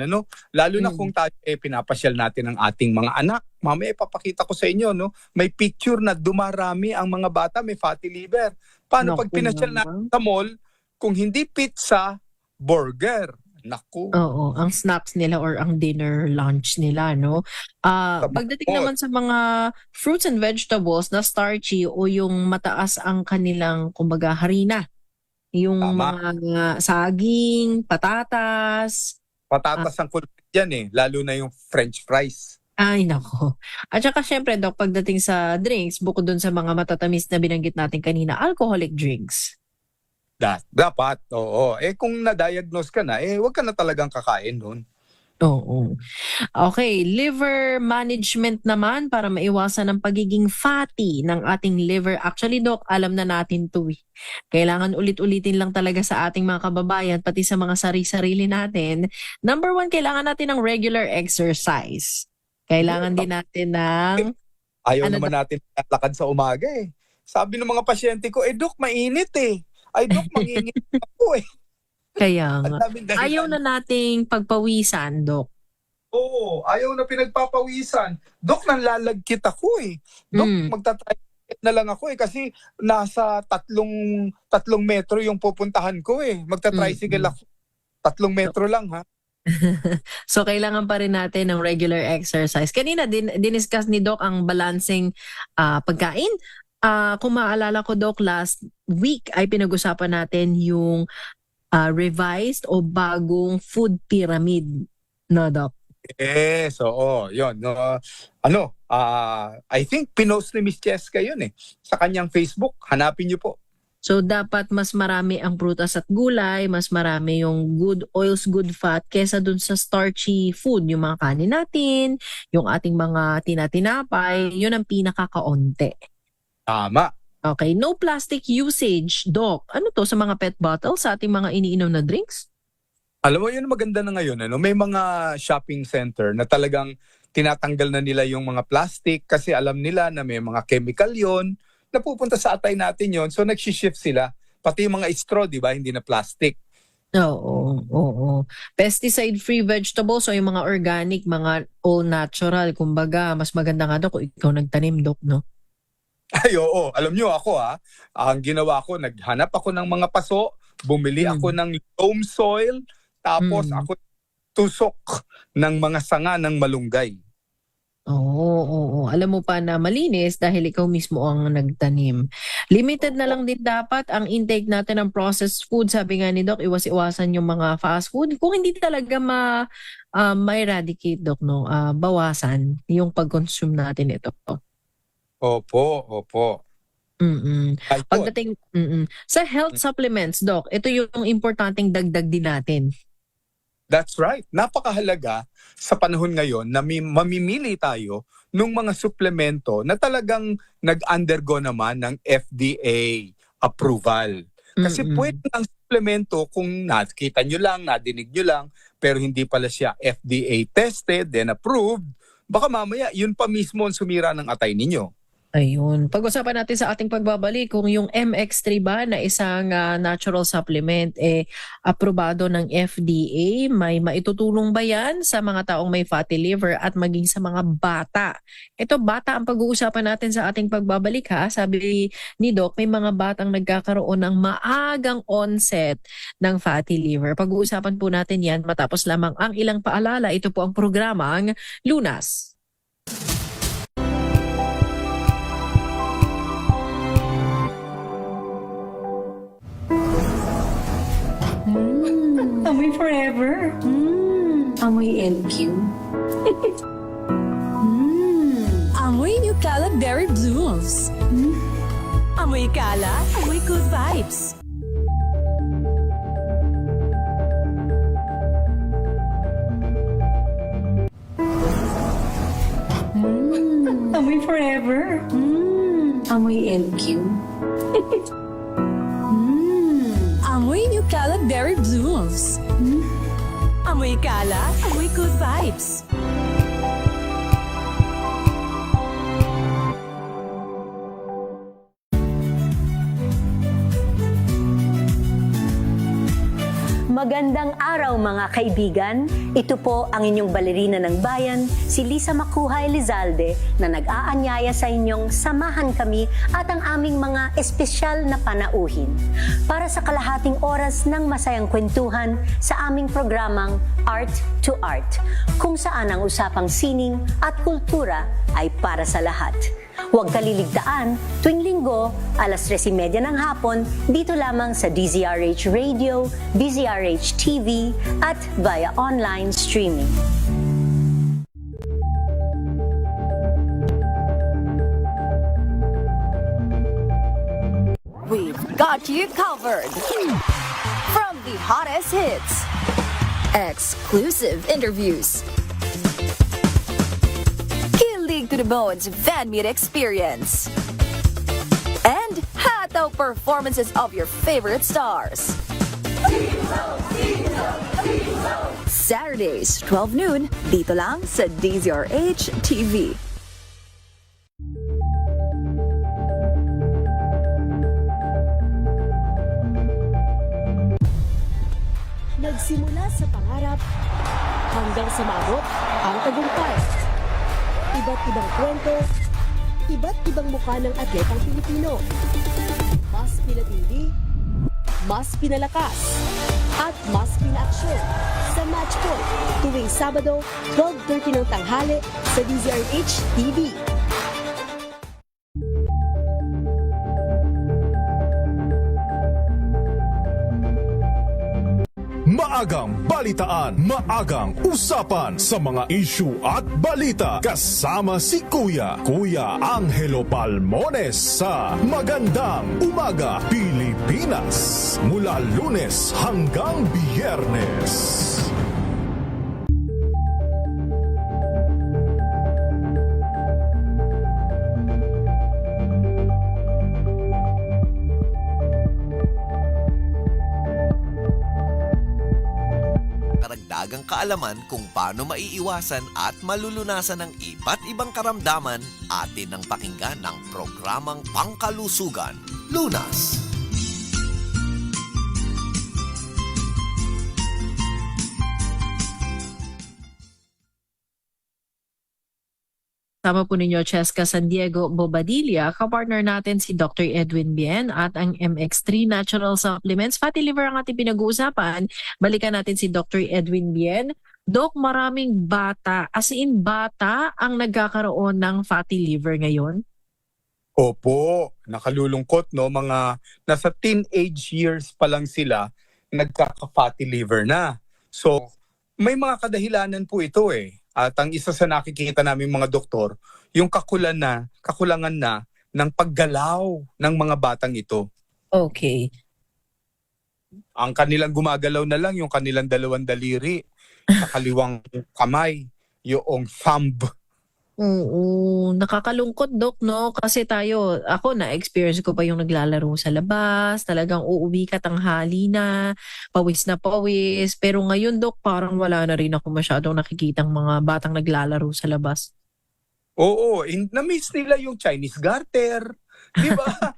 H: ano? Lalo na kung tayo pinapasyal natin ang ating mga anak. Mamaya ipapakita ko sa inyo, no? May picture na dumarami ang mga bata, may fatty liver. Paano pag pinasyal natin sa mall, kung hindi pizza, burger. Naku.
G: Oo, ang snacks nila or ang dinner lunch nila, no? Pagdating naman sa mga fruits and vegetables na starchy o yung mataas ang kanilang, kumbaga, harina. Yung mga saging, patatas.
H: Patatas ang kulay dyan eh, lalo na yung french fries.
G: Ay, nako. At saka syempre, Doc, pagdating sa drinks, bukod dun sa mga matatamis na binanggit natin kanina, alcoholic drinks.
H: Dapat, oo. Kung na-diagnose ka na, huwag ka na talagang kakain nun.
G: Oo. Okay, liver management naman para maiwasan ang pagiging fatty ng ating liver. Actually, Doc, alam na natin to eh. Kailangan ulit-ulitin lang talaga sa ating mga kababayan, pati sa mga sarili natin. Number 1, kailangan natin ng regular exercise. Kailangan din natin ng...
H: Ayaw naman natin lakad sa umaga eh. Sabi ng mga pasyente ko, Doc, mainit eh. Ay, Doc, mangingit ako eh.
G: Kaya nga. Ayaw na nating pagpawisan, Doc.
H: Oo, ayaw na pinagpapawisan. Doc, nanlalagkit ako eh. Doc, magta-tricycle na lang ako eh. Kasi nasa 3 metro yung pupuntahan ko eh. Magta-tricycle ako. 3 metro lang ha.
G: So, kailangan pa rin natin ng regular exercise. Kanina, diniscuss ni Doc ang balancing pagkain. Kung maalala ko, Doc, last week ay pinag-usapan natin yung revised o bagong food pyramid, no, Doc?
H: Yes, oo, yun. I think pinost ni Miss Cheska yun eh. Sa kanyang Facebook, hanapin niyo po.
G: So, dapat mas marami ang prutas at gulay, mas marami yung good oils, good fat, kesa dun sa starchy food, yung mga kanin natin, yung ating mga tinatinapay, yun ang pinakakaunti.
H: Tama.
G: Okay, no plastic usage, Doc. Ano to sa mga pet bottles, sa ating mga iniinom na drinks?
H: Alam mo, yun maganda na ngayon. May mga shopping center na talagang tinatanggal na nila yung mga plastic kasi alam nila na may mga chemical yon na pupunta sa atay natin yon. So nag-shift sila. Pati yung mga straw, di ba, hindi na plastic.
G: Oo. Pesticide-free vegetables o yung mga organic, mga all natural. Kumbaga, mas maganda nga, Doc, kung ikaw nagtanim, Doc, no?
H: Ay, oo. Alam nyo ako ang ginawa ko, naghanap ako ng mga paso, bumili ako ng loam soil, tapos ako tusok ng mga sanga ng malunggay.
G: Oo. Alam mo pa na malinis dahil ikaw mismo ang nagtanim. Limited na lang din dapat ang intake natin ng processed food. Sabi nga ni Doc, iwas-iwasan yung mga fast food. Kung hindi talaga ma-eradicate, Doc, no? Bawasan yung pag-consume natin ito.
H: Opo.
G: Pagdating sa health supplements, Doc, ito yung importanteng dagdag din natin.
H: That's right. Napakahalaga sa panahon ngayon na mamimili tayo ng mga suplemento na talagang nag-undergo naman ng FDA approval. Kasi pwede ang suplemento kung nakita nyo lang, nadinig nyo lang, pero hindi pala siya FDA tested, then approved, baka mamaya yun pa mismo ang sumira ng atay ninyo.
G: Ayun. Pag-usapan natin sa ating pagbabalik kung yung MX3 ba na isang natural supplement aprobado ng FDA, may maitutulong ba yan sa mga taong may fatty liver at maging sa mga bata? Ito bata ang pag-uusapan natin sa ating pagbabalik ha. Sabi ni Doc, may mga batang nagkakaroon ng maagang onset ng fatty liver. Pag-uusapan po natin yan matapos lamang ang ilang paalala. Ito po ang programang Lunas.
E: Amoy forever. Amoy LQ.
O: Amoy New Cala Berry Blooms. Amoy Cala, amoy good vibes.
E: Amoy forever. Amoy LQ.
O: Amoy New Cala Berry Blooms. Amoy Cala, amoy good vibes.
E: Magandang araw mga kaibigan. Ito po ang inyong balerina ng bayan, si Lisa Makuhay Lizalde, na nag-aanyaya sa inyong samahan kami at ang aming mga espesyal na panauhin para sa kalahating oras ng masayang kwentuhan sa aming programang Art to Art, kung saan ang usapang sining at kultura ay para sa lahat. Huwag kaliligtaan, tuwing linggo, alas 3:30 ng hapon, dito lamang sa DZRH Radio, DZRH TV, at via online streaming.
B: We've got you covered. From the hottest hits, exclusive interviews, kilig to the bones fan meet experience, and hataw performances of your favorite stars. Saturdays, 12 noon, dito lang sa DZRH TV.
I: Nagsimula sa pangarap hanggang sa maabot ang tagumpay. Iba't ibang kwento, iba't ibang mukha ng atletang Pilipino. Mas pinatindi, mas pinalakas, at mas pinaaksyon sa Match Point tuwing Sabado, 12:30 ng tanghali sa DZRH TV.
J: Maagang balitaan, maagang usapan sa mga issue at balita. Kasama si Kuya Angelo Palmones sa Magandang Umaga Pilipinas. Mula Lunes hanggang Biyernes.
F: Karagdagang kaalaman kung paano maiiwasan at malulunasan ang iba't ibang karamdaman, atin ang pakinggan ng programang Pangkalusugan, Lunas.
G: Sama po ninyo Cheska San Diego Bobadilla, kapartner natin si Dr. Edwin Bien at ang MX3 Natural Supplements. Fatty liver ang ating pinag-uusapan. Balikan natin si Dr. Edwin Bien. Dok, maraming bata, as in bata, ang nagkakaroon ng fatty liver ngayon?
H: Opo, nakalulungkot, no? Mga nasa teenage years pa lang sila, nagkaka-fatty liver na. So, may mga kadahilanan po ito eh. At ang isa sa nakikita namin mga doktor, yung kakulangan na ng paggalaw ng mga batang ito.
G: Okay.
H: Ang kanilang gumagalaw na lang yung kanilang dalawang daliri, sa kaliwang kamay, yung thumb.
G: Oo, nakakalungkot, Dok, no? Kasi ako na-experience ko pa yung naglalaro sa labas, talagang uuwi ka tanghali na pawis. Pero ngayon, Dok, parang wala na rin ako masyadong nakikitang mga batang naglalaro sa labas.
H: Oo, na-miss nila yung Chinese garter. Di ba?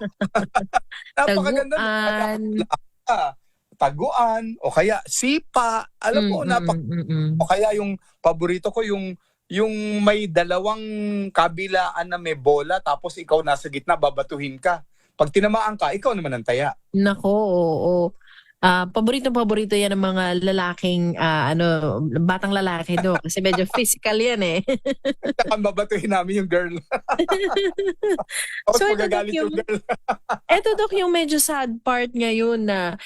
H: Napakaganda ng taguan, o kaya sipa. Alam mo, o kaya yung paborito ko, yung may dalawang kabilaan na may bola, tapos ikaw nasa gitna, babatuhin ka. Pag tinamaan ka, ikaw naman ang taya.
G: Nako, oo. Paborito yan ng mga lalaking, batang lalaki, Dok. Kasi medyo physical yan eh.
H: Saka babatuhin namin yung girl. Tapos magagalit yung girl.
G: Ito, Dok, yung medyo sad part ngayon na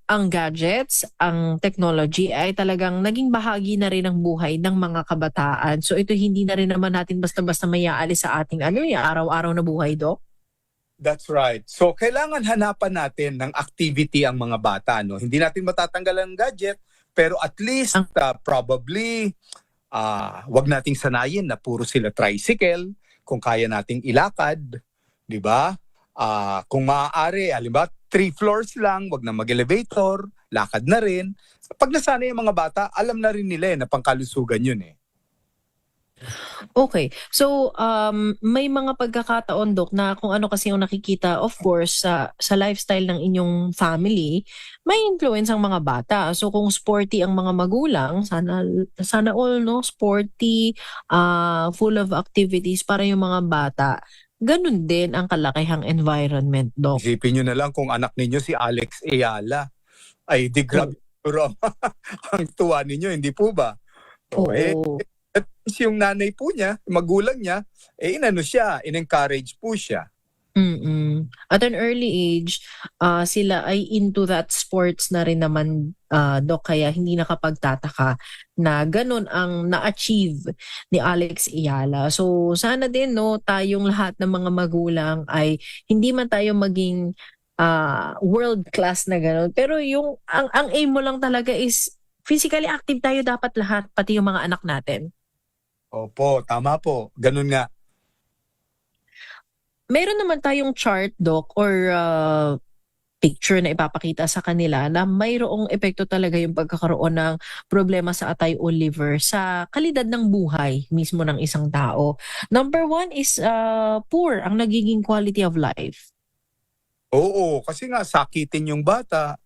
G: ang gadgets, ang technology ay talagang naging bahagi na rin ng buhay ng mga kabataan. So ito hindi na rin naman natin basta-basta mayaalis sa ating araw-araw na buhay, Dok.
H: That's right. So, kailangan hanapan natin ng activity ang mga bata. No? Hindi natin matatanggal ang gadget, pero at least probably wag nating sanayin na puro sila tricycle kung kaya nating ilakad. Di ba? Kung maaari, halimbawa 3 floors lang, wag na mag-elevator, lakad na rin. Pag nasanay yung mga bata, alam na rin nila na pangkalusugan yun eh.
G: Okay. So, may mga pagkakataon, Dok, na kung ano kasi yung nakikita, of course, sa lifestyle ng inyong family, may influence ang mga bata. So, kung sporty ang mga magulang, sana all, no? Sporty, full of activities para yung mga bata. Ganun din ang kalakihang environment, Dok.
H: Isipin nyo na lang kung anak ninyo si Alex Ayala. Ay, di grabe ang tuwa ninyo, hindi po ba?
G: Oo.
H: At yung nanay po niya, magulang niya, in-encourage po siya.
G: At an early age, sila ay into that sports na rin naman, Dok, kaya hindi nakapagtataka na ganun ang na-achieve ni Alex Ayala. So sana din, no, tayong lahat ng mga magulang ay hindi man tayo maging world class na ganun, pero yung ang aim mo lang talaga is physically active tayo dapat lahat, pati yung mga anak natin.
H: Opo, tama po. Ganun nga.
G: Meron naman tayong chart, Doc, or picture na ipapakita sa kanila na mayroong epekto talaga yung pagkakaroon ng problema sa atay o liver sa kalidad ng buhay mismo ng isang tao. Number 1 is poor ang nagiging quality of life.
H: Oo, kasi nga sakitin yung bata.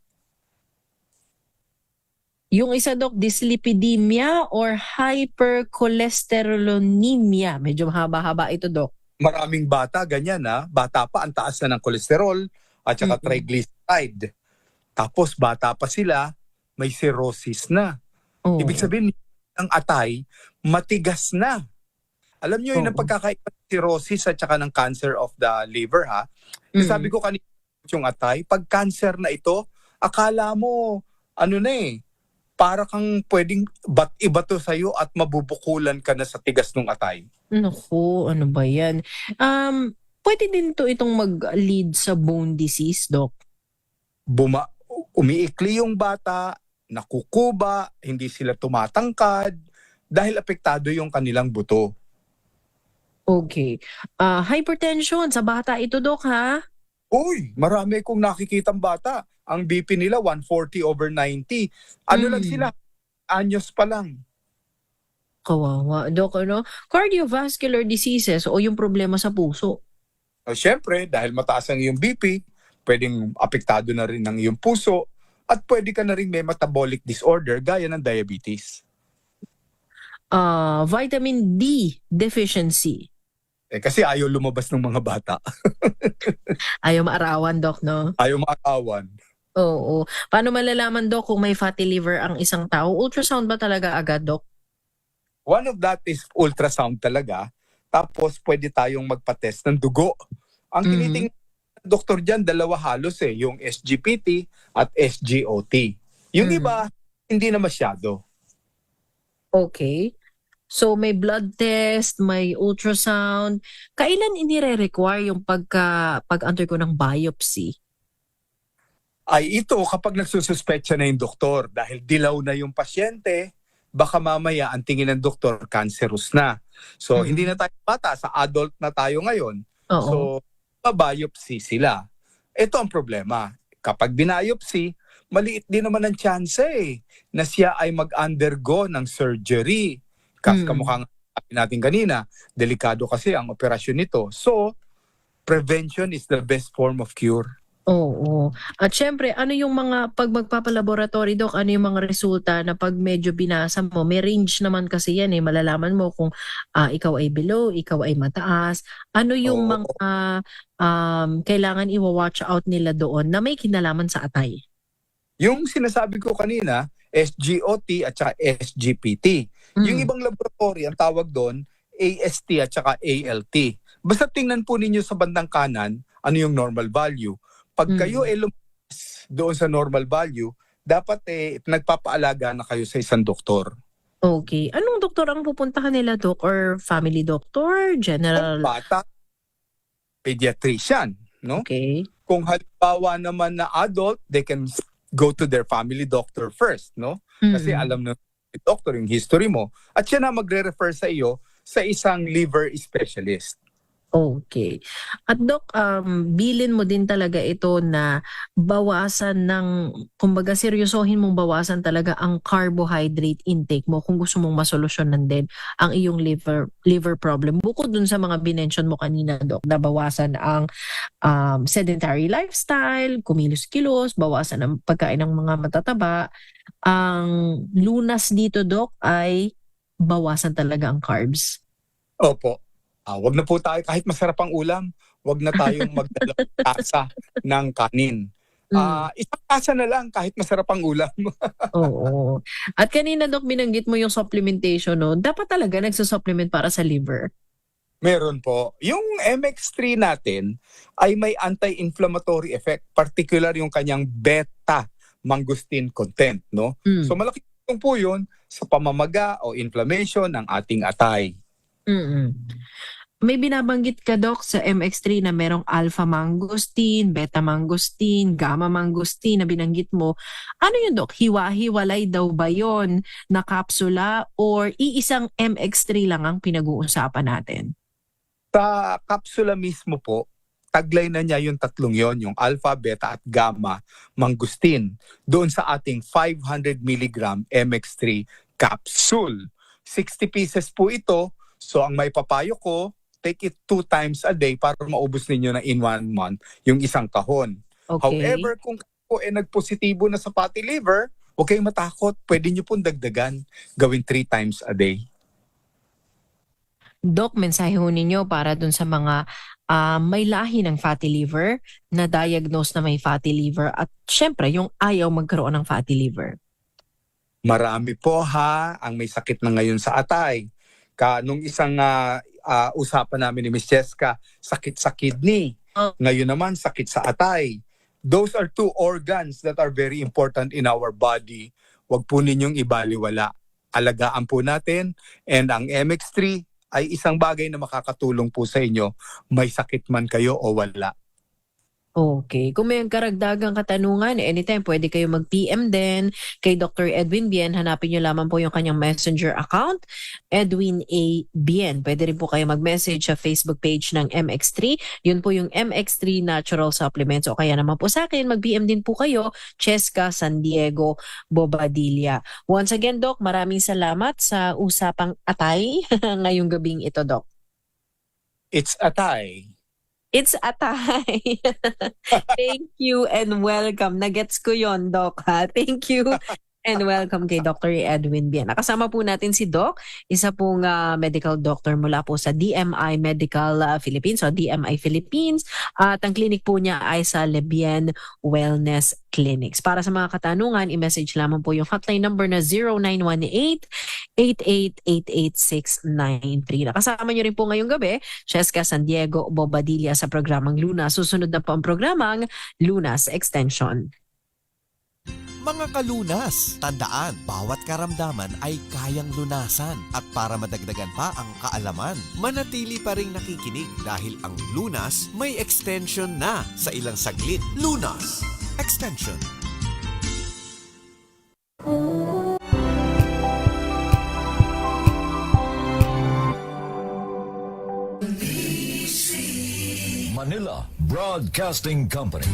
G: Yung isa, Doc, dyslipidemia or hypercholesterolemia. Medyo mahaba-haba ito, Doc.
H: Maraming bata, ganyan ha. Bata pa, ang taas na ng kolesterol at saka triglyceride. Tapos bata pa sila, may cirrhosis na. Ibig sabihin, ang atay, matigas na. Alam nyo yun ang pagkakaiba ng cirrhosis at saka ng cancer of the liver ha. Sabi ko kanina yung atay, pag cancer na ito, akala mo, para kang pwedeng ibato sa'yo at mabubukulan ka na sa tigas ng atay.
G: Naku, ano ba yan? Pwede din itong mag-lead sa bone disease, Doc?
H: Umiikli yung bata, nakukuba, hindi sila tumatangkad, dahil apektado yung kanilang buto.
G: Okay. Hypertension sa bata ito, Doc, ha?
H: Uy, marami kong nakikitang bata. Ang BP nila 140/90. Lang sila? Anyos pa lang.
G: Kawawa, Doc, cardiovascular diseases o yung problema sa puso.
H: Siyempre, dahil mataas ang iyong BP, pwedeng apektado na rin ang iyong puso at pwede ka na rin may metabolic disorder gaya ng diabetes.
G: Vitamin D deficiency.
H: Kasi ayaw lumabas ng mga bata.
G: Ayaw maarawan, Doc, no?
H: Ayaw maarawan.
G: Oo. Paano malalaman, Dok, kung may fatty liver ang isang tao? Ultrasound ba talaga agad, Dok?
H: One of that is ultrasound talaga. Tapos pwede tayong magpa-test ng dugo. Ang tinitingnan ng doktor dyan, dalawa halos yung SGPT at SGOT. Yung iba, hindi na masyado.
G: Okay. So may blood test, may ultrasound. Kailan inire-require yung pag-undergo ng biopsy?
H: Ay ito kapag nagsususpect na yung doktor dahil dilaw na yung pasyente, baka mamaya ang tingin ng doktor cancerous na. So hindi na tayo bata, sa adult na tayo ngayon.
G: Oo.
H: So biopsy sila. Ito ang problema. Kapag binayopsy, maliit din naman ang chance na siya ay mag-undergo ng surgery. Kamukhang natin kanina, delikado kasi ang operasyon nito. So, prevention is the best form of cure.
G: Oo. At syempre, ano yung mga, pag magpapalaboratory, Dok, ano yung mga resulta na pag medyo binasa mo, may range naman kasi yan malalaman mo kung ikaw ay below, ikaw ay mataas. Ano yung mga kailangan i-watch out nila doon na may kinalaman sa atay?
H: Yung sinasabi ko kanina, SGOT at saka SGPT. Yung ibang laboratory, ang tawag doon, AST at saka ALT. Basta tingnan po ninyo sa bandang kanan, ano yung normal value. Pag kayo lumabas doon sa normal value, dapat nagpapaalaga na kayo sa isang doktor.
G: Okay. Anong doktor ang pupuntahan nila, Dok? Or family doctor? General?
H: Kung bata, pediatrician. No?
G: Okay.
H: Kung halimbawa naman na adult, they can go to their family doctor first. No? Kasi alam na doctor yung history mo. At siya na magre-refer sa iyo sa isang liver specialist.
G: Okay. At Dok, bilin mo din talaga ito na bawasan ng, kumbaga seryosohin mong bawasan talaga ang carbohydrate intake mo kung gusto mong masolusyonan din ang iyong liver problem. Bukod dun sa mga binention mo kanina, Dok, na bawasan ang sedentary lifestyle, kumilos-kilos, bawasan ang pagkain ng mga matataba. Ang lunas dito, Dok, ay bawasan talaga ang carbs.
H: Opo. Wag na po tayo, kahit masarap ang ulam, wag na tayong magdalawang tasa ng kanin. Isang tasa na lang kahit masarap ang ulam.
G: Oo. At kanina, Dok, binanggit mo yung supplementation, no? Dapat talaga nagsusupplement para sa liver?
H: Meron po. Yung MX3 natin ay may anti-inflammatory effect, particular yung kanyang beta mangosteen content, no? So malaki po yun sa pamamaga o inflammation ng ating atay.
G: May binabanggit ka, Dok, sa MX3 na merong alpha mangosteen, beta mangosteen, gamma mangosteen na binanggit mo. Ano yun, Dok? Hiwa-hiwalay daw ba yun na kapsula or iisang MX3 lang ang pinag-uusapan natin?
H: Sa kapsula mismo po, taglay na niya yung tatlong yon, yung alpha, beta at gamma mangosteen doon sa ating 500 mg MX3 capsule. 60 pieces po ito. So ang may papayo ko, take it 2 times a day para maubos ninyo na in 1 month yung isang kahon.
G: Okay.
H: However, kung po nagpositibo na sa fatty liver, huwag kayong matakot. Pwede nyo pong dagdagan. Gawin 3 times a day.
G: Dok, mensahe ho ninyo para dun sa mga may lahi ng fatty liver, na diagnose na may fatty liver at syempre yung ayaw magkaroon ng fatty liver.
H: Marami po ang may sakit na ngayon sa atay. Nung isang usapan namin ni Miss Jessica, sakit sa kidney. Ngayon naman, sakit sa atay. Those are 2 organs that are very important in our body. Huwag po ninyong ibaliwala. Alagaan po natin. And ang MX3 ay isang bagay na makakatulong po sa inyo, may sakit man kayo o wala.
G: Okay. Kung may karagdagang katanungan, anytime pwede kayo mag-PM din kay Dr. Edwin Bien. Hanapin nyo lamang po yung kanyang messenger account, Edwin A. Bien. Pwede rin po kayo mag-message sa Facebook page ng MX3. Yun po yung MX3 Natural Supplements. O kaya naman po sa akin, mag-PM din po kayo, Cheska San Diego Bobadilla. Once again, Doc, maraming salamat sa usapang atay ngayong gabing ito, Doc.
H: It's atay.
G: It's atay. Thank you and welcome. Nagets ko yon, Doc, ha? Thank you. And welcome kay Dr. Edwin Biana. Kasama po natin si Doc, isa pong medical doctor mula po sa DMI Medical Philippines o DMI Philippines. At ang clinic po niya ay sa Lebien Wellness Clinics. Para sa mga katanungan, i-message lamang po yung hotline number na 0918-8888-693. Nakasama niyo rin po ngayong gabi, Cheska San Diego Bobadilla sa programang Lunas. Susunod na po ang programang Lunas Extension.
F: Mga kalunas, tandaan, bawat karamdaman ay kayang lunasan. At para madagdagan pa ang kaalaman, manatili pa ring nakikinig dahil ang Lunas may extension na sa ilang saglit. Lunas Extension.
S: Manila Broadcasting Company.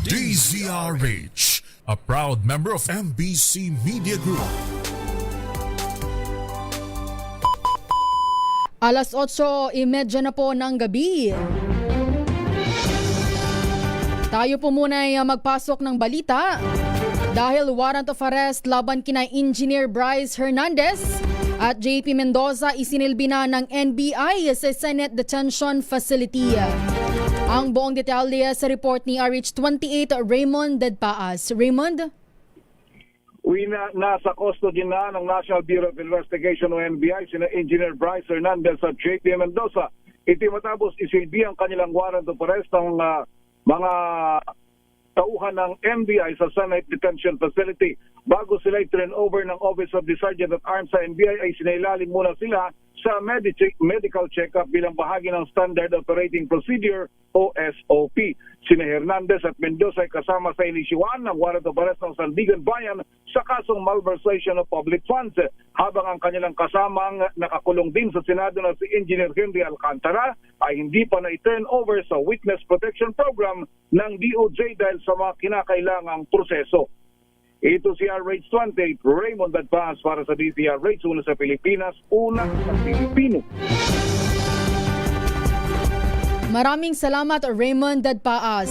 J: DZRH, a proud member of MBC Media Group.
T: Alas 8:30 na po ng gabi. Tayo po muna ay magpasok ng balita dahil warrant of arrest laban kina Engineer Bryce Hernandez at JP Mendoza isinilbi na ng NBI sa Senate Detention Facility. Ang buong detalye sa report ni RH28 Raymond Dadpaas. Raymond?
U: Nasa custody na ng National Bureau of Investigation o NBI sina Engineer Bryce Hernandez at JP Mendoza. Ito matapos isilbi ang kanilang warrant of arrest ng mga tauhan ng NBI sa Senate Detention Facility. Bago sila i-turn over ng Office of the Sergeant at Arms sa NBI ay sinailalim muna sila sa medical check-up bilang bahagi ng Standard Operating Procedure o SOP. Sina Hernandez at Mendoza ay kasama sa inisyuan ng warrant of arrest ng Sandigan Bayan sa kasong malversation of public funds, habang ang kanilang kasamang nakakulong din sa Senado na si Engineer Henry Alcantara ay hindi pa na-turn over sa Witness Protection Program ng DOJ dahil sa mga kinakailangang proseso. Ito si RH28 Raymond Dadpaas para sa DZRH, una sa Pilipinas, una sa Pilipino.
T: Maraming salamat Raymond Dadpaas.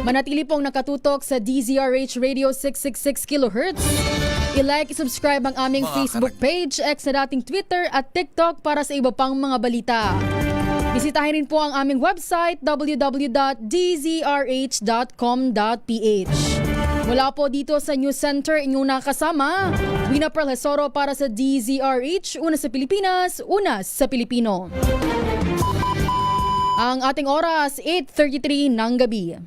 T: Manatili pong nakatutok sa DZRH Radio 666 kHz. I-like, subscribe ang aming Facebook page, X na dating Twitter at TikTok para sa iba pang mga balita. Bisitahin rin po ang aming website www.dzrh.com.ph. Mula po dito sa News Center, inyong nakasama, Wina Pearl Hesoro para sa DZRH, una sa Pilipinas, una sa Pilipino. Ang ating oras, 8:33 ng gabi.